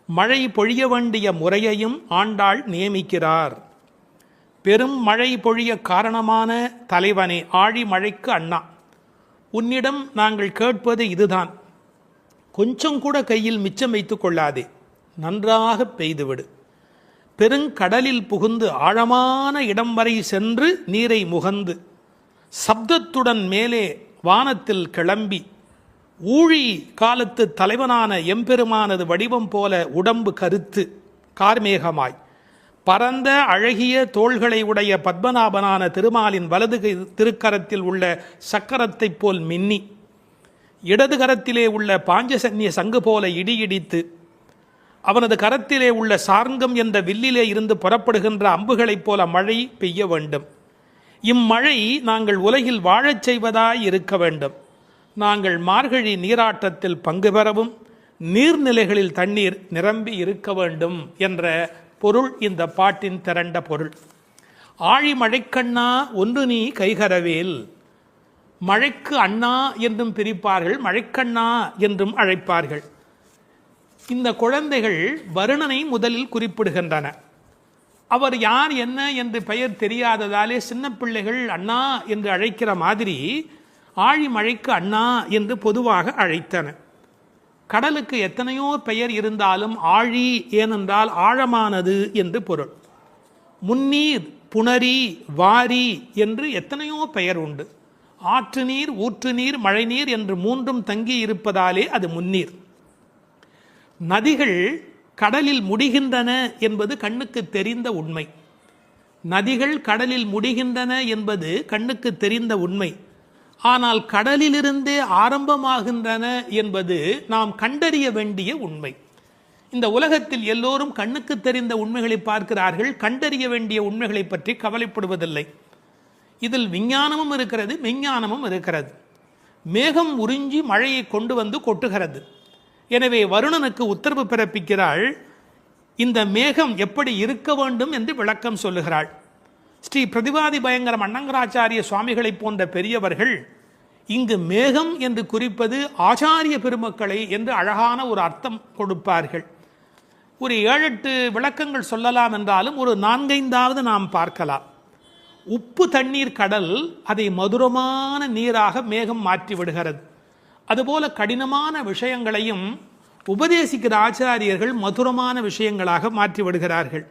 மழை பொழிய வேண்டிய முறையையும் ஆண்டாள் நியமிக்கிறார். பெரும் மழை பொழிய காரணமான தலைவனே, ஆழி மழைக்கு அண்ணா, உன்னிடம் நாங்கள் கேட்பது இதுதான். கொஞ்சம் கூட கையில் மிச்சம் வைத்துக் கொள்ளாதே, நன்றாக பெய்துவிடு. பெருங்கடலில் புகுந்து ஆழமான இடம் வரை சென்று நீரை முகந்து, சப்தத்துடன் மேலே வானத்தில் கிளம்பி, ஊழி காலத்து தலைவனான எம்பெருமானது வடிவம் போல உடம்பு கருத்து கார்மேகமாய், பரந்த அழகிய தோள்களை உடைய பத்மநாபனான திருமாலின் வலது திருக்கரத்தில் உள்ள சக்கரத்தைப் போல் மின்னி, இடது கரத்திலே உள்ள பாஞ்சசன்னிய சங்கு போல இடியிடித்து, அவனது கரத்திலே உள்ள சார்ங்கம் என்ற வில்லிலே இருந்து புறப்படுகின்ற அம்புகளைப் போல மழை பெய்ய வேண்டும். இம்மழை நாங்கள் உலகில் வாழச் செய்வதாய் இருக்க வேண்டும். நாங்கள் மார்கழி நீராட்டத்தில் பங்கு பெறவும் நீர்நிலைகளில் தண்ணீர் நிரம்பி இருக்க வேண்டும் என்ற பொருள் இந்த பாட்டின் திரண்ட பொருள். ஆழி மழைக்கண்ணா ஒன்று நீ கைகரவேல். மழைக்கு அண்ணா என்றும் பிரிப்பார்கள், மழைக்கண்ணா என்றும் அழைப்பார்கள். இந்த குழந்தைகள் வருணனை முதலில் குறிப்பிடுகின்றன. அவர் யார் என்ன என்று பெயர் தெரியாததாலே சின்ன பிள்ளைகள் அண்ணா என்று அழைக்கிற மாதிரி ஆழி மழைக்கு அண்ணா என்று பொதுவாக அழைத்தன. கடலுக்கு எத்தனையோ பெயர் இருந்தாலும் ஆழி ஏனென்றால் ஆழமானது என்று பொருள். முன்னீர், புணரி, வாரி என்று எத்தனையோ பெயர் உண்டு. ஆற்று நீர், ஊற்று நீர், மழை நீர் என்று மூன்றும் தங்கி இருப்பதாலே அது முன்னீர். நதிகள் கடலில் முடிகின்றன என்பது கண்ணுக்கு தெரிந்த உண்மை. நதிகள் கடலில் முடிகின்றன என்பது கண்ணுக்கு தெரிந்த உண்மை. ஆனால் கடலிலிருந்தே ஆரம்பமாகின்றன என்பது நாம் கண்டறிய வேண்டிய உண்மை. இந்த உலகத்தில் எல்லோரும் கண்ணுக்கு தெரிந்த உண்மைகளை பார்க்கிறார்கள், கண்டறிய வேண்டிய உண்மைகளை பற்றி கவலைப்படுவதில்லை. இதில் விஞ்ஞானமும் இருக்கிறது, மெஞ்ஞானமும் இருக்கிறது. மேகம் உறிஞ்சி மழையை கொண்டு வந்து கொட்டுகிறது. எனவே வருணனுக்கு உத்தரவு பிறப்பிக்கிறாள். இந்த மேகம் எப்படி இருக்க வேண்டும் என்று விளக்கம் சொல்லுகிறாள். ஸ்ரீ பிரதிவாதி பயங்கரம் அண்ணங்கராச்சாரிய சுவாமிகளை போன்ற பெரியவர்கள் இங்கு மேகம் என்று குறிப்பது ஆச்சாரிய பெருமக்களை என்று அழகான ஒரு அர்த்தம் கொடுப்பார்கள். ஒரு 7-8 விளக்கங்கள் சொல்லலாம் என்றாலும் ஒரு 4-5 நாம் பார்க்கலாம். உப்பு தண்ணீர் கடல், அதை மதுரமான நீராக மேகம் மாற்றி விடுகிறது. அதுபோல கடினமான விஷயங்களையும் உபதேசிக்கிற ஆச்சாரியர்கள் மதுரமான விஷயங்களாக மாற்றி விடுகிறார்கள்.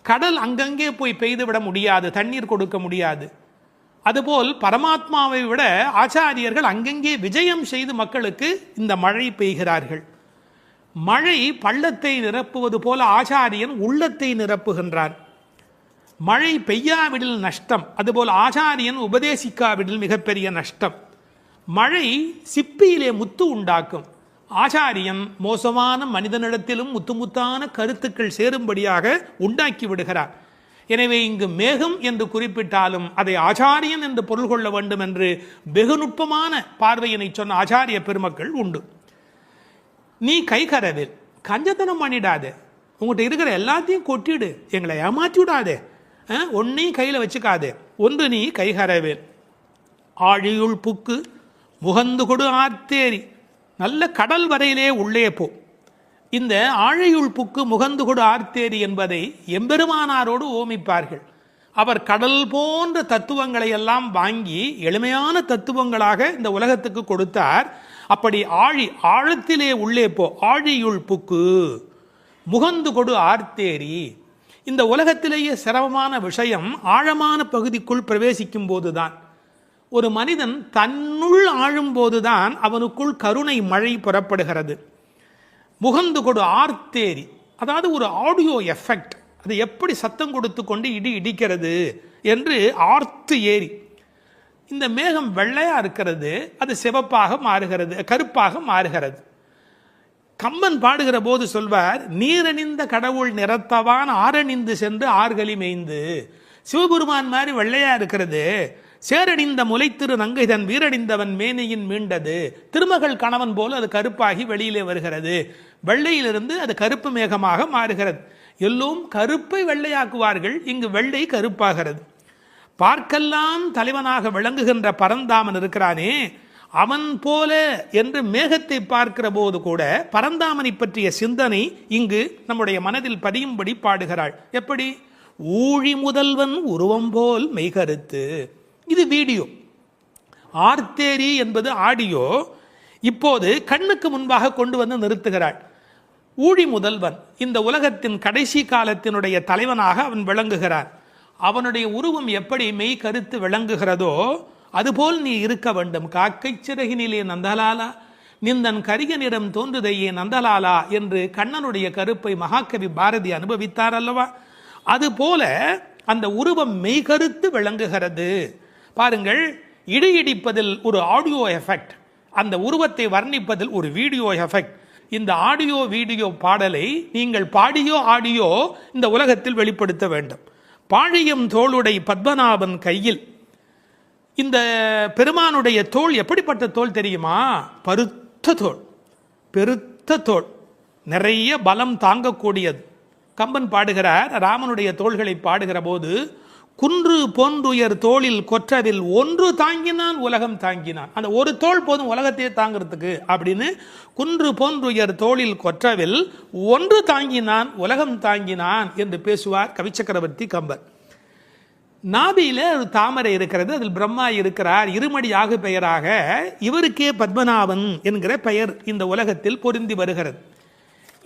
கடல் அங்கங்கே போய் பெய்துவிட முடியாது, தண்ணீர் கொடுக்க முடியாது. அதுபோல் பரமாத்மாவை விட ஆச்சாரியர்கள் அங்கங்கே விஜயம் செய்து மக்களுக்கு இந்த மழை பெய்கிறார்கள். மழை பள்ளத்தை நிரப்புவது போல ஆச்சாரியன் உள்ளத்தை நிரப்புகின்றான். மழை பெய்யாவிடில் நஷ்டம், அதுபோல் ஆச்சாரியன் உபதேசிக்காவிடில் மிகப்பெரிய நஷ்டம். மழை சிப்பியிலே முத்து உண்டாக்கும். ஆச்சாரியன் மோசமான மனிதனிடத்திலும் முத்துமுத்தான கருத்துக்கள் சேரும்படியாக உண்டாக்கி விடுகிறார். எனவே இங்கு மேகம் என்று குறிப்பிட்டாலும் அதை ஆச்சாரியன் என்று பொருள் கொள்ள வேண்டும் என்று வெகு நுட்பமான பார்வையினை சொன்ன ஆச்சாரிய பெருமக்கள் உண்டு. நீ கைகரவேல், கஞ்சத்தனம் பண்ணிடாதே, உங்கள்கிட்ட இருக்கிற எல்லாத்தையும் கொட்டிடு, எங்களை ஏமாற்றி விடாதே, ஒன்னையும் கையில் வச்சுக்காதே. ஒன்று நீ கைகரவேல். ஆழியுள் புக்கு முகந்து கொடு ஆர்த்தேரி. நல்ல கடல் வரையிலே உள்ளே போ. இந்த ஆழியுள் புக்கு முகந்து கொடு ஆர்த்தேரி என்பதை எம்பெருமானாரோடு ஓமிப்பார்கள். அவர் கடல் போன்ற தத்துவங்களை எல்லாம் வாங்கி எளிமையான தத்துவங்களாக இந்த உலகத்துக்கு கொடுத்தார். அப்படி ஆழத்திலே உள்ளே போ. ஆழியுள் புக்கு முகந்து கொடு ஆர்த்தேரி. இந்த உலகத்திலேயே சிரமமான விஷயம் ஆழமான பகுதிக்குள் பிரவேசிக்கும் போதுதான். ஒரு மனிதன் தன்னுள் ஆழும் போதுதான் அவனுக்குள் கருணை மழை புறப்படுகிறது. முகந்து கொடு ஆர்த்தேரி, அதாவது ஒரு ஆடியோ எஃபெக்ட். அது எப்படி சத்தம் கொடுத்து கொண்டு இடி இடிக்கிறது என்று ஆர்த்து ஏரி. இந்த மேகம் வெள்ளையா இருக்கிறது, அது சிவப்பாக மாறுகிறது, கருப்பாக மாறுகிறது. கம்பன் பாடுகிற போது சொல்வார், நீரணிந்த கடவுள் நிறத்தவான் ஆரணிந்து சென்று ஆர்களி மேய்ந்து. சிவபெருமான் மாதிரி வெள்ளையா இருக்கிறது, சேரணிந்த முலைத்திரு நங்கை தன் வீரணிந்தவன் மேனையின் மீண்டது. திருமகள் கணவன் போல அது கருப்பாகி வெளியிலே வருகிறது. வெள்ளையிலிருந்து அது கருப்பு மேகமாக மாறுகிறது. எல்லோரும் கருப்பை வெள்ளையாக்குவார்கள், இங்கு வெள்ளை கருப்பாகிறது. பார்க்கெல்லாம் தலைவனாக விளங்குகின்ற பரந்தாமன் இருக்கிறானே, அவன் போல என்று மேகத்தை பார்க்கிற போது கூட பரந்தாமனை பற்றிய சிந்தனை இங்கு நம்முடைய மனதில் பதியும்படி பாடுகிறாள். எப்படி? ஊழி முதல்வன் உருவம் போல் மெய்கருத்து. இது வீடியோ. ஆர்த்தேரி என்பது ஆடியோ. இப்போது கண்ணுக்கு முன்பாக கொண்டு வந்து நிறுத்துகிறாள். ஊழி முதல்வன், இந்த உலகத்தின் கடைசி காலத்தினுடைய தலைவனாக அவன் விளங்குகிறான். அவனுடைய உருவம் எப்படி மெய் கருத்து விளங்குகிறதோ அதுபோல் நீ இருக்க வேண்டும். காக்கை சிறகினிலே நந்தலாலா நிந்தன் கரிய நிறம் தோன்றுதையே நந்தலாலா என்று கண்ணனுடைய கருப்பை மகாகவி பாரதி அனுபவித்தார் அல்லவா? அதுபோல அந்த உருவம் மெய்கருத்து விளங்குகிறது. பாருங்கள், இடி இடிப்பதில் ஒரு ஆடியோ எஃபெக்ட், அந்த உருவத்தை வர்ணிப்பதில் ஒரு வீடியோ எஃபெக்ட். இந்த ஆடியோ வீடியோ பாடலை நீங்கள் பாடியோ ஆடியோ இந்த உலகத்தில் வெளிப்படுத்த வேண்டும். பாழியம் தோளுடை பத்மநாபன் கையில். இந்த பெருமானுடைய தோள் எப்படிப்பட்ட தோள் தெரியுமா? பருத்த தோள், பெருத்த தோள், நிறைய பலம் தாங்கக்கூடியது. கம்பன் பாடுகிறார், ராமனுடைய தோள்களை பாடுகிற போது, குன்று போன்றுயர் தோளில் கொற்றவில் ஒன்று தாங்கினான் உலகம் தாங்கினான். அந்த ஒரு தோள் போதும் உலகத்தையே தாங்கிறதுக்கு அப்படின்னு, குன்று போன்றுயர் தோளில் கொற்றவில் ஒன்று தாங்கினான் உலகம் தாங்கினான் என்று பேசுவார் கவிச்சக்கரவர்த்தி கம்பர். நாபியில ஒரு தாமரை இருக்கிறது, அதில் பிரம்மா இருக்கிறார். இருமடி ஆகு பெயராக இவருக்கே பத்மநாபன் என்கிற பெயர் இந்த உலகத்தில் பொருந்தி வருகிறது.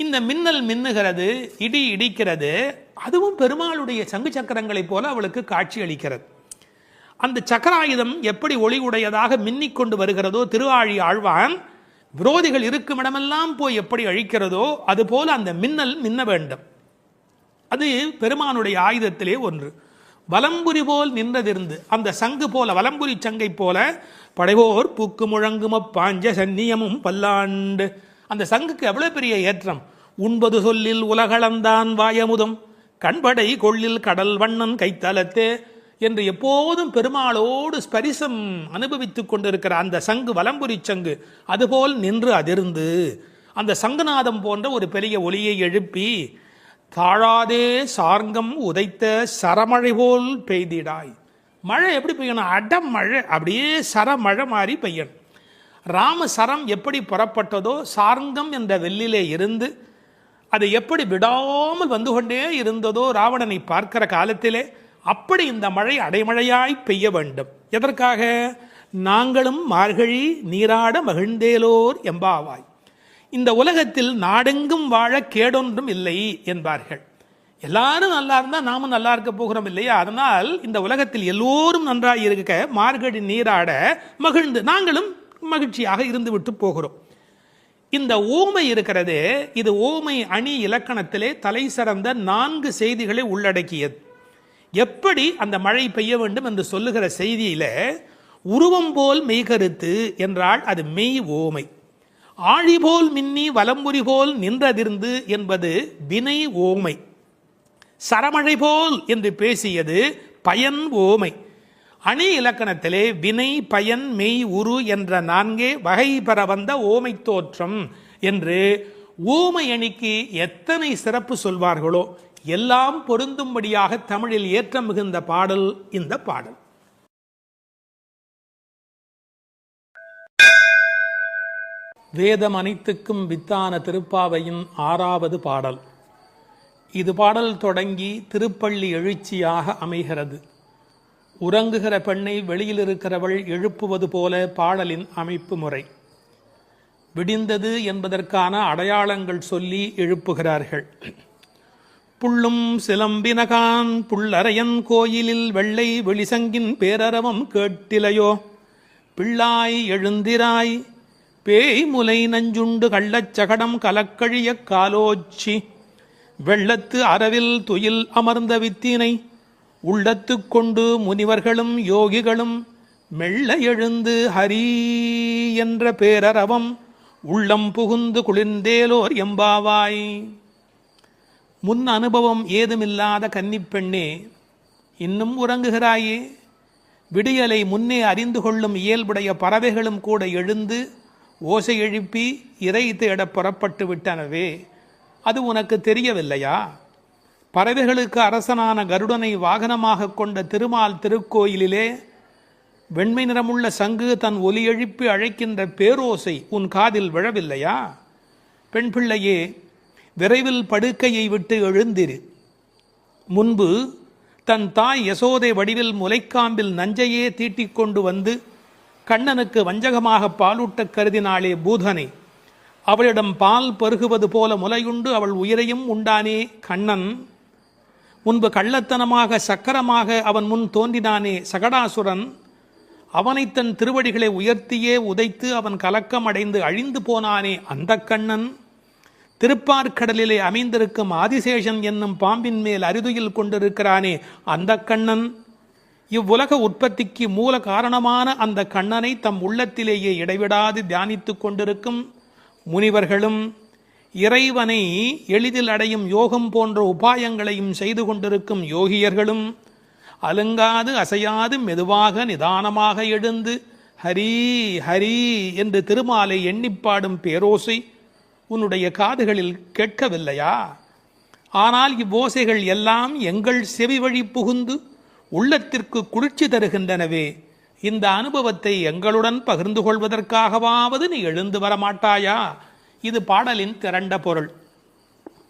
இந்த மின்னல் மின்னுகிறது, இடி இடிக்கிறது, அதுவும் பெருமாளுடைய சங்கு சக்கரங்களைப் போல அவளுக்கு காட்சி அளிக்கிறது. அந்த சக்கராயுதம் எப்படி ஒளி உடையதாக மின்னிக்கொண்டு வருகிறதோ, திருவாழி ஆழ்வான் விரோதிகள் இருக்கும் இடமெல்லாம் போய் எப்படி அழிக்கிறதோ அதுபோல அந்த மின்னல் மின்ன வேண்டும். அது பெருமானுடைய ஆயுதத்திலே ஒன்று. வலம்புரி போல் நின்றதிருந்து அந்த சங்கு போல, வலம்புரி சங்கை போல, படைவோர் பூக்கு முழங்கும பாஞ்ச சன்னியமும் பல்லாண்டு. அந்த சங்குக்கு எவ்வளவு பெரிய ஏற்றம்! உண்பது சொல்லில் உலகளந்தான் வாயமுதம், கண்படை கொள்ளில் கடல் வண்ணன் கைத்தலத்தே என்று எப்போதும் பெருமாளோடு ஸ்பரிசம் அனுபவித்துக் கொண்டிருக்கிற அந்த சங்கு, வலம்புரி சங்கு, அதுபோல் நின்று அதிர்ந்து அந்த சங்குநாதம் போன்ற ஒரு பெரிய ஒலியை எழுப்பி, தாழாதே சார்ங்கம் உதைத்த சரமழை போல் பெய்திடாய். மழை எப்படி பெய்யணும்? அடம் மழை, அப்படியே சரமழை மாதிரி பெய்யணும். ராமசரம் எப்படி புறப்பட்டதோ, சார்ங்கம் என்ற வெள்ளிலே இருந்து அது எப்படி விடாமல் வந்து கொண்டே இருந்ததோ ராவணனை பார்க்கிற காலத்திலே, அப்படி இந்த மழை அடைமழையாய் பெய்ய வேண்டும். எதற்காக? நாங்களும் மார்கழி நீராட மகிழ்ந்தேலோர் எம்பாவாய். இந்த உலகத்தில் நாடெங்கும் வாழ கேடொன்றும் இல்லை என்பார்கள். எல்லாரும் நல்லா இருந்தா நாமும் நல்லா இருக்க போகிறோம் இல்லையா? அதனால் இந்த உலகத்தில் எல்லோரும் நன்றாக இருக்க மார்கழி நீராட மகிழ்ந்து நாங்களும் மகிழ்ச்சியாக இருந்து விட்டு போகிறோம். இந்த ஓமை இருக்கிறது, இது ஓமை அணி இலக்கணத்திலே தலை சிறந்த 4 செய்திகளை உள்ளடக்கியது. எப்படி அந்த மழை பெய்ய வேண்டும் என்று சொல்லுகிற செய்தியில, உருவம் போல் மெய்கருத்து என்றால் அது மெய் ஓமை. ஆழி போல் மின்னி வலம்புரி போல் நின்றதிர்ந்து என்பது வினை ஓமை. சரமழை போல் என்று பேசியது பயன் ஓமை. அணி இலக்கணத்திலே வினை, பயன், மெய், உரு என்ற 4 வகை பெற வந்த ஓமை தோற்றம் என்று ஓமை அணிக்கு எத்தனை சிறப்பு சொல்வார்களோ எல்லாம் பொருந்தும்படியாக தமிழில் ஏற்றம் மிகுந்த பாடல் இந்த பாடல். வேதம் அனைத்துக்கும் வித்தான திருப்பாவையின் 6வது பாடல். இது பாடல் தொடங்கி திருப்பள்ளி எழுச்சியாக அமைகிறது. உறங்குகிற பெண்ணை வெளியில் இருக்கிறவள் எழுப்புவது போல பாடலின் அமைப்பு முறை. விடிந்தது என்பதற்கான அடையாளங்கள் சொல்லி எழுப்புகிறார்கள். புள்ளும் சிலம்பினகான் புள்ளரையன் கோயிலில் வெள்ளை வெளிசங்கின் பேரரவம் கேட்டிலையோ, பிள்ளாய் எழுந்திராய் பேய் முலை நஞ்சுண்டு கள்ளச்சகடம் கலக்கழிய காலோச்சி, வெள்ளத்து அரவில் துயில் அமர்ந்த வித்தினை உள்ளத்து கொண்டு முனிவர்களும் யோகிகளும் மெல்ல எழுந்து ஹரி என்ற பேரரவம் உள்ளம் புகுந்து குளிர்ந்தேலோர் எம்பாவாய். முன் அனுபவம் ஏதுமில்லாத கன்னிப்பெண்ணே, இன்னும் உறங்குகிறாயே? விடியலை முன்னே அறிந்து கொள்ளும் இயல்புடைய பறவைகளும் கூட எழுந்து ஓசை எழுப்பி இறை தேட புறப்பட்டு விட்டனவே, அது உனக்கு தெரியவில்லையா? பறவைகளுக்கு அரசனான கருடனை வாகனமாக கொண்ட திருமால் திருக்கோயிலிலே வெண்மை நிறமுள்ள சங்கு தன் ஒலி எழுப்பி அழைக்கின்ற பேரோசை உன் காதில் விழவில்லையா? பெண் பிள்ளையே, விரைவில் படுக்கையை விட்டு எழுந்திரு. முன்பு தன் தாய் யசோதை வடிவில் முலைக்காம்பில் நஞ்சையே தீட்டிக்கொண்டு வந்து கண்ணனுக்கு வஞ்சகமாக பாலூட்ட கருதினாளே பூதனை. அவளிடம் பால் பருகுவது போல முலையுண்டு அவள் உயிரையும் உண்டானே கண்ணன். முன்பு கள்ளத்தனமாக சக்கரமாக அவன் முன் தோன்றினானே சகடாசுரன். அவனை தன் திருவடிகளை உயர்த்தியே உதைத்து அவன் கலக்கம் அடைந்து அழிந்து போனானே அந்த கண்ணன். திருப்பார்கடலிலே அமைந்திருக்கும் ஆதிசேஷன் என்னும் பாம்பின் மேல் அரிதுயில் கொண்டிருக்கிறானே அந்த கண்ணன். இவ்வுலக உற்பத்திக்கு மூல காரணமான அந்த கண்ணனை தம் உள்ளத்திலேயே இடைவிடாது தியானித்து கொண்டிருக்கும் முனிவர்களும் இறைவனை எளிதில் அடையும் யோகம் போன்ற உபாயங்களையும் செய்து கொண்டிருக்கும் யோகியர்களும் அலுங்காது அசையாது மெதுவாக நிதானமாக எழுந்து ஹரி ஹரி என்று திருமாலை எண்ணிப்பாடும் பேரோசை உன்னுடைய காதுகளில் கேட்கவில்லையா? ஆனால் இவ்வோசைகள் எல்லாம் எங்கள் செவி வழி புகுந்து உள்ளத்திற்கு குளிர்ச்சி தருகின்றனவே. இந்த அனுபவத்தை எங்களுடன் பகிர்ந்து கொள்வதற்காகவாவது நீ எழுந்து வரமாட்டாயா? இது பாடலின் திரண்ட பொருள்.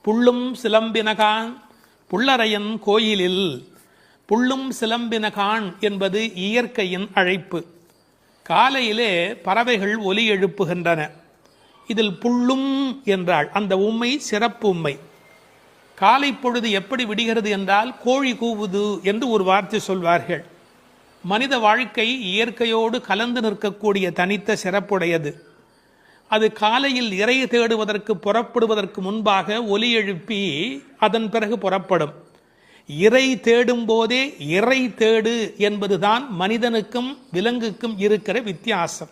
புள்ளும் சிலம்பினகான் புள்ளரையன் கோயிலில். புள்ளும் சிலம்பினகான் என்பது இயற்கையின் அழைப்பு. காலையிலே பறவைகள் ஒலி எழுப்புகின்றன. இதில் புள்ளும் என்றால் அந்த உம்மை சிறப்பு உம்மை. காலை பொழுது எப்படி விடுகிறது என்றால் கோழி கூவுது என்று ஒரு வார்த்தை சொல்வார்கள். மனித வாழ்க்கை இயற்கையோடு கலந்து நிற்கக்கூடிய தனித்த சிறப்புடையது. அது காலையில் இறை தேடுவதற்கு புறப்படுவதற்கு முன்பாக ஒலி எழுப்பி அதன் பிறகு புறப்படும். இறை தேடும் போதே இறை தேடு என்பதுதான் மனிதனுக்கும் விலங்குக்கும் இருக்கிற வித்தியாசம்.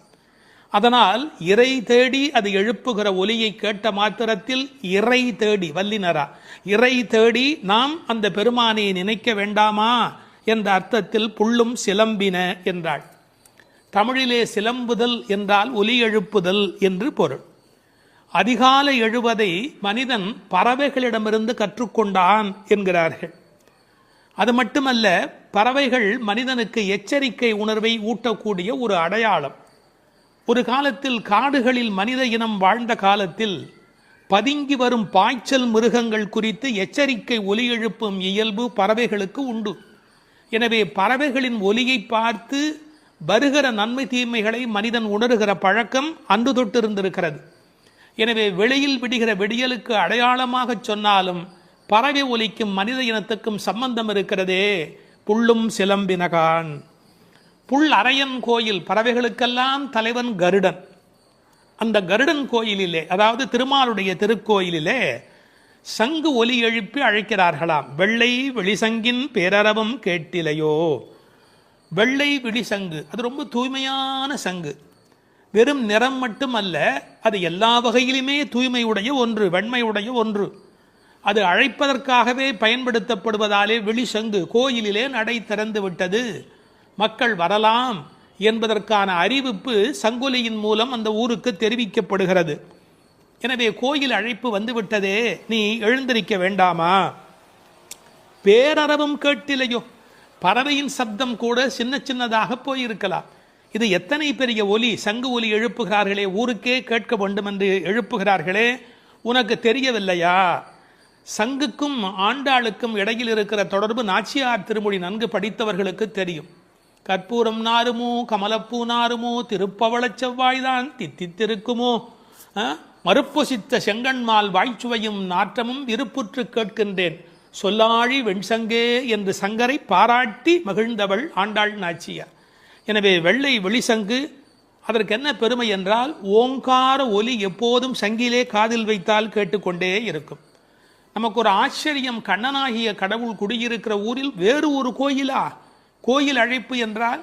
அதனால் இறை தேடி அது எழுப்புகிற ஒலியை கேட்ட மாத்திரத்தில் இறை தேடி வல்லினரா இறை தேடி நாம் அந்த பெருமானை நினைக்க வேண்டாமா என்ற அர்த்தத்தில் புள்ளும் சிலம்பின என்றாள். தமிழிலே சிலம்புதல் என்றால் ஒலி எழுப்புதல் என்று பொருள். அதிகாலை எழுவதை மனிதன் பறவைகளிடமிருந்து கற்றுக்கொண்டான் என்கிறார்கள். அது மட்டுமல்ல, பறவைகள் மனிதனுக்கு எச்சரிக்கை உணர்வை ஊட்டக்கூடிய ஒரு அடையாளம். ஒரு காலத்தில் காடுகளில் மனித இனம் வாழ்ந்த காலத்தில் பதுங்கி வரும் பாய்ச்சல் மிருகங்கள் குறித்து எச்சரிக்கை ஒலி எழுப்பும் இயல்பு பறவைகளுக்கு உண்டு. எனவே பறவைகளின் ஒலியை பார்த்து வருகிற நன்மை தீமைகளை மனிதன் உணர்கிற பழக்கம் அன்று தொட்டிருந்திருக்கிறது. எனவே வெளியில் விடுகிற விடியலுக்கு அடையாளமாக சொன்னாலும் பறவை ஒலிக்கும் மனித இனத்துக்கும் சம்பந்தம் இருக்கிறதே. புள்ளும் சிலம்பினகான். புல் அரையன் கோயில், பறவைகளுக்கெல்லாம் தலைவன் கருடன். அந்த கருடன் கோயிலிலே, அதாவது திருமாலுடைய திருக்கோயிலிலே சங்கு ஒலி எழுப்பி அழைக்கிறார்களாம். வெள்ளை வெளிசங்கின் பேரரவம் கேட்டிலையோ. வெள்ளை விழிசங்கு அது ரொம்ப தூய்மையான சங்கு. வெறும் நிறம் மட்டுமல்ல, அது எல்லா வகையிலுமே தூய்மையுடைய ஒன்று, வெண்மையுடைய ஒன்று. அது அழைப்பதற்காகவே பயன்படுத்தப்படுவதாலே விழிசங்கு கோயிலிலே நடை திறந்து விட்டது, மக்கள் வரலாம் என்பதற்கான அறிவிப்பு சங்கொலியின் மூலம் அந்த ஊருக்கு தெரிவிக்கப்படுகிறது. எனவே கோயில் அழைப்பு வந்துவிட்டதே, நீ எழுந்திருக்க வேண்டாமா? பேரரவம் கேட்டிலையோ. பறவையின் சப்தம் கூட சின்ன சின்னதாக போயிருக்கலாம். இது எத்தனை பெரிய ஒலி, சங்கு ஒலி எழுப்புகிறார்களே, ஊருக்கே கேட்க வேண்டும் என்று எழுப்புகிறார்களே, உனக்கு தெரியவில்லையா? சங்குக்கும் ஆண்டாளுக்கும் இடையில் இருக்கிற தொடர்பு நாச்சியார் திருமொழி நன்கு படித்தவர்களுக்கு தெரியும். கற்பூரம் நாருமோ கமலப்பூ நாருமோ திருப்பவளச் செவ்வாய்தான் தித்தித்திருக்குமோ, மறுப்பொசித்த செங்கண்மால் வாய்ச்சுவையும் நாற்றமும் விருப்புற்று கேட்கின்றேன் சொல்லாழி வெண்சங்கே என்று சங்கரை பாராட்டி மகிழ்ந்தவள் ஆண்டாள் நாச்சியார். எனவே வெள்ளை வெளிசங்கு அதற்கு என்ன பெருமை என்றால், ஓங்கார ஒலி எப்போதும் சங்கிலே காதில் வைத்தால் கேட்டுக்கொண்டே இருக்கும். நமக்கு ஒரு ஆச்சரியம், கண்ணனாகிய கடவுள் குடியிருக்கிற ஊரில் வேறு ஒரு கோயிலா? கோயில் அழைப்பு என்றால்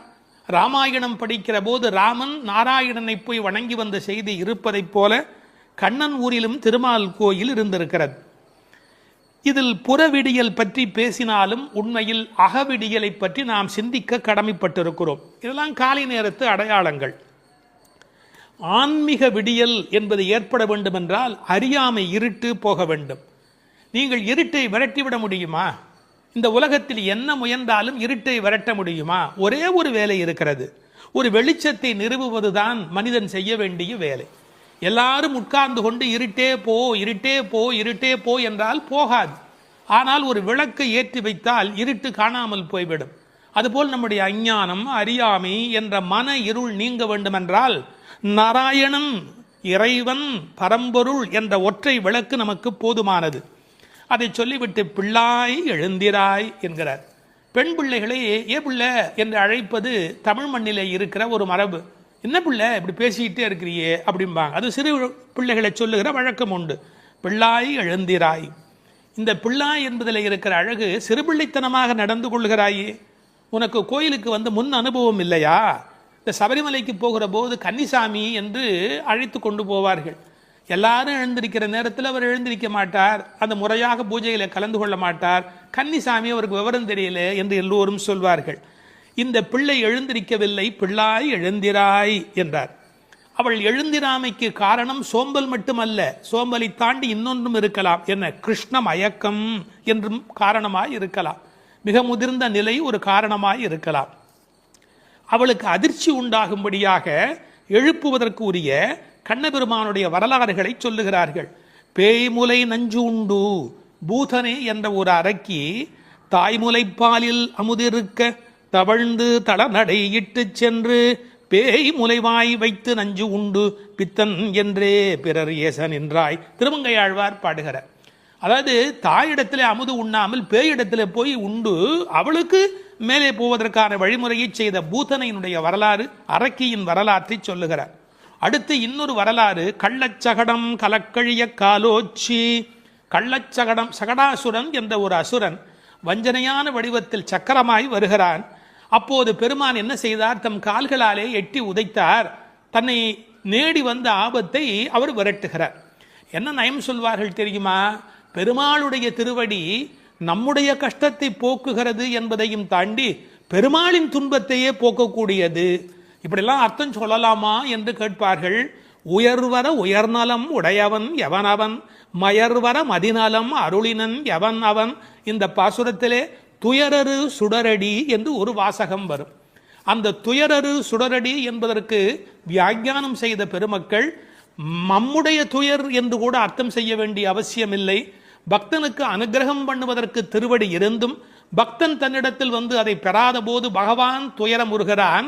ராமாயணம் படிக்கிற போது ராமன் நாராயணனை போய் வணங்கி வந்த செய்தி இருப்பதைப் போல கண்ணன் ஊரிலும் திருமால் கோயில் இருந்திருக்கிறது. இதில் புறவிடியல் பற்றி பேசினாலும் உண்மையில் அகவிடியலை பற்றி நாம் சிந்திக்க கடமைப்பட்டிருக்கிறோம். இதெல்லாம் காலை நேரத்து அடையாளங்கள். ஆன்மீக விடியல் என்பது ஏற்பட வேண்டும் என்றால் அறியாமை, இருட்டு போக வேண்டும். நீங்கள் இருட்டை விரட்டிவிட முடியுமா? இந்த உலகத்தில் என்ன முயன்றாலும் இருட்டை விரட்ட முடியுமா? ஒரே ஒரு வேலை இருக்கிறது, ஒரு வெளிச்சத்தை நிறுவுவதுதான் மனிதன் செய்ய வேண்டிய வேலை. எல்லாரும் உட்கார்ந்து கொண்டு இருட்டே போ இருட்டே போ இருட்டே போ என்றால் போகாது. ஆனால் ஒரு விளக்கை ஏற்றி வைத்தால் இருட்டு காணாமல் போய்விடும். அதுபோல் நம்முடைய அஞ்ஞானம், அறியாமை என்ற மன இருள் நீங்க வேண்டுமென்றால் நாராயணன், இறைவன், பரம்பொருள் என்ற ஒற்றை விளக்கு நமக்கு போதுமானது. அதை சொல்லிவிட்டு பிள்ளாய் எழுந்திராய் என்கிறார். பெண் பிள்ளைகளை ஏ பிள்ளை என்று அழைப்பது தமிழ் மண்ணிலே இருக்கிற ஒரு மரபு. என்ன பிள்ளை இப்படி பேசிக்கிட்டே இருக்கிறியே அப்படிம்பாங்க. அது சிறு பிள்ளைகளை சொல்லுகிற வழக்கம் உண்டு. பிள்ளாய் எழுந்திராய். இந்த பிள்ளாய் என்பதில் இருக்கிற அழகு, சிறுபிள்ளைத்தனமாக நடந்து கொள்கிறாயே. உனக்கு கோயிலுக்கு வந்து முன் அனுபவம் இல்லையா? இந்த சபரிமலைக்கு போகிற போது கன்னிசாமி என்று அழைத்து கொண்டு போவார்கள். எல்லாரும் எழுந்திருக்கிற நேரத்தில் அவர் எழுந்திருக்க மாட்டார், அந்த முறையாக பூஜையில கலந்து கொள்ள மாட்டார். கன்னிசாமி அவருக்கு விவரம் தெரியல என்று எல்லோரும் சொல்வார்கள். இந்த பிள்ளை எழுந்திருக்கவில்லை, பிள்ளாய் எழுந்திராய் என்றார். அவள் எழுந்திராமைக்கு காரணம் சோம்பல் மட்டுமல்ல, சோம்பலை தாண்டி இன்னொன்றும் இருக்கலாம். என்ன? கிருஷ்ண மயக்கம் என்றும் காரணமாய் இருக்கலாம். மிக முதிர்ந்த நிலை ஒரு காரணமாய் இருக்கலாம். அவளுக்கு அதிர்ச்சி உண்டாகும்படியாக எழுப்புவதற்கு உரிய கண்ணபெருமானுடைய வரலாறுகளை சொல்லுகிறார்கள். பேய்முலை நஞ்சு உண்டு பூதனே என்ற ஒரு அரக்கி தாய்முலைப்பாலில் அமுதிருக்க தவழ்ந்து தளநடை இட்டு சென்று பேய் முலைவாய் வைத்து நஞ்சு உண்டு பித்தன் என்றே பிறர் ஏசன் என்றாய் திருமங்கையாழ்வார் பாடுகிறார். அதாவது தாயிடத்திலே அமுது உண்ணாமல் பேயிடத்திலே போய் உண்டு அவளுக்கு மேலே போவதற்கான வழிமுறையை செய்த பூதனையினுடைய வரலாறு, அரக்கியின் வரலாற்றை சொல்லுகிறார். அடுத்து இன்னொரு வரலாறு, கள்ளச்சகடம் கலக்கழிய காலோச்சி. கள்ளச்சகடம், சகடாசுரன் என்ற ஒரு அசுரன் வஞ்சனையான வடிவத்தில் சக்கரமாய் வருகிறான். அப்போது பெருமான் என்ன செய்தார்? தம் கால்களாலே எட்டி உதைத்தார். தன்னை நேடி வந்த ஆபத்தை அவர் விரட்டுகிறார். என்ன நயம் சொல்வார்கள் தெரியுமா? பெருமாளுடைய திருவடி நம்முடைய கஷ்டத்தை போக்குகிறது என்பதையும் தாண்டி பெருமாளின் துன்பத்தையே போக்கக்கூடியது. இப்படிலாம் அர்த்தம் சொல்லலாமா என்று கேட்பார்கள். உயர்வர உயர்நலம் உடையவன் எவன் அவன், மயர்வர மதிநலம் அருளினன் எவன் அவன். இந்த பாசுரத்திலே துயரரு சுடரடி என்று ஒரு வாசகம் வரும். அந்த துயரரு சுடரடி என்பதற்கு வியாக்கியானம் செய்த பெருமக்கள் நம்முடைய துயர் என்று கூட அர்த்தம் செய்ய வேண்டிய அவசியமில்லை. பக்தனுக்கு அனுகிரகம் பண்ணுவதற்கு திருவடி இருந்தும் பக்தன் தன்னிடத்தில் வந்து அதை பெறாத போது பகவான் துயரமுறுகிறான்.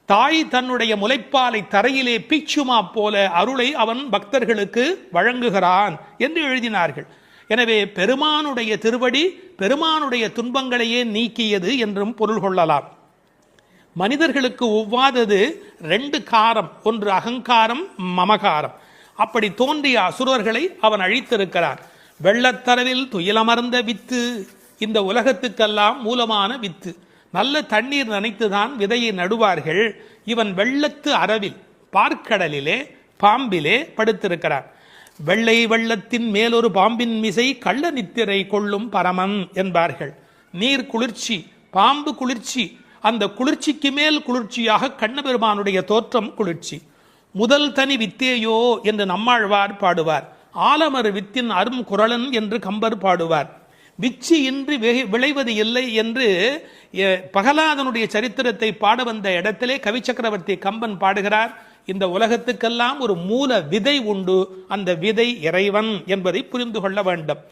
தாய் தன்னுடைய முலைப்பாலை தரையிலே பீச்சுமா போல அருளை அவன் பக்தர்களுக்கு வழங்குகிறான் என்று எழுதினார்கள். எனவே பெருமானுடைய திருவடி பெருமானுடைய துன்பங்களையே நீக்கியது என்றும் பொருள் கொள்ளலாம். மனிதர்களுக்கு ஒவ்வாதது ரெண்டு காரம், ஒன்று அகங்காரம், மமகாரம். அப்படி தோன்றிய அசுரர்களை அவன் அழித்திருக்கிறான். வெள்ளத்தரவில் துயிலமர்ந்த வித்து, இந்த உலகத்துக்கெல்லாம் மூலமான வித்து. நல்ல தண்ணீர் நனைத்துதான் விதையை நடுவார்கள். இவன் வெள்ளத்து அரவில் பார்க்கடலிலே பாம்பிலே படுத்திருக்கிறான். வெள்ளை வெள்ளத்தின் மேலொரு பாம்பின் மிசை கள்ள நித்திரை கொள்ளும் பரமன் என்பார்கள். நீர் குளிர்ச்சி, பாம்பு குளிர்ச்சி, அந்த குளிர்ச்சிக்கு மேல் குளிர்ச்சியாக கண்ணபெருமானுடைய தோற்றம் குளிர்ச்சி. முதல் தனி வித்தேயோ என்று நம்மாழ்வார் பாடுவார். ஆலமர் வித்தின் அரும் குரலன் என்று கம்பர் பாடுவார். விச்சி இன்றி விளைவது இல்லை என்று பகலாதனுடைய சரித்திரத்தை பாட வந்த இடத்திலே கவி சக்கரவர்த்தி கம்பன் பாடுகிறார். இந்த உலகத்துக்கெல்லாம் ஒரு மூல விதை உண்டு, அந்த விதை இறைவன் என்பதை புரிந்து கொள்ள வேண்டும்.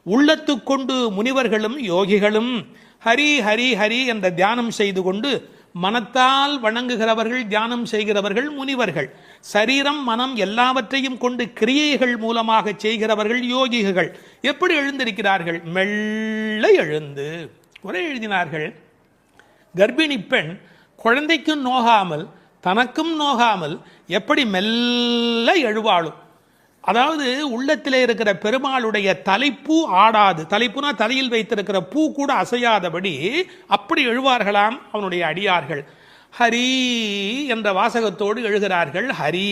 உள்ளத்து கொண்டு முனிவர்களும் யோகிகளும் ஹரி ஹரி ஹரி என்ற தியானம் செய்து கொண்டு மனத்தால் வணங்குகிறவர்கள், தியானம் செய்கிறவர்கள் முனிவர்கள். சரீரம் மனம் எல்லாவற்றையும் கொண்டு கிரியைகள் மூலமாக செய்கிறவர்கள் யோகிகள். எப்படி எழுந்திருக்கிறார்கள்? மெல்ல எழுந்து. ஒரே எழுதினார்கள், கர்ப்பிணி பெண் குழந்தைக்கும் நோகாமல் தனக்கும் நோகாமல் எப்படி மெல்ல எழுவாளும். அதாவது உள்ளத்திலே இருக்கிற பெருமாளுடைய தலைப்பூ ஆடாது, தலைப்புனா தலையில் வைத்திருக்கிற பூ கூட அசையாதபடி அப்படி எழுவார்களாம் அவனுடைய அடியார்கள். ஹரி என்ற வாசகத்தோடு எழுகிறார்கள். ஹரி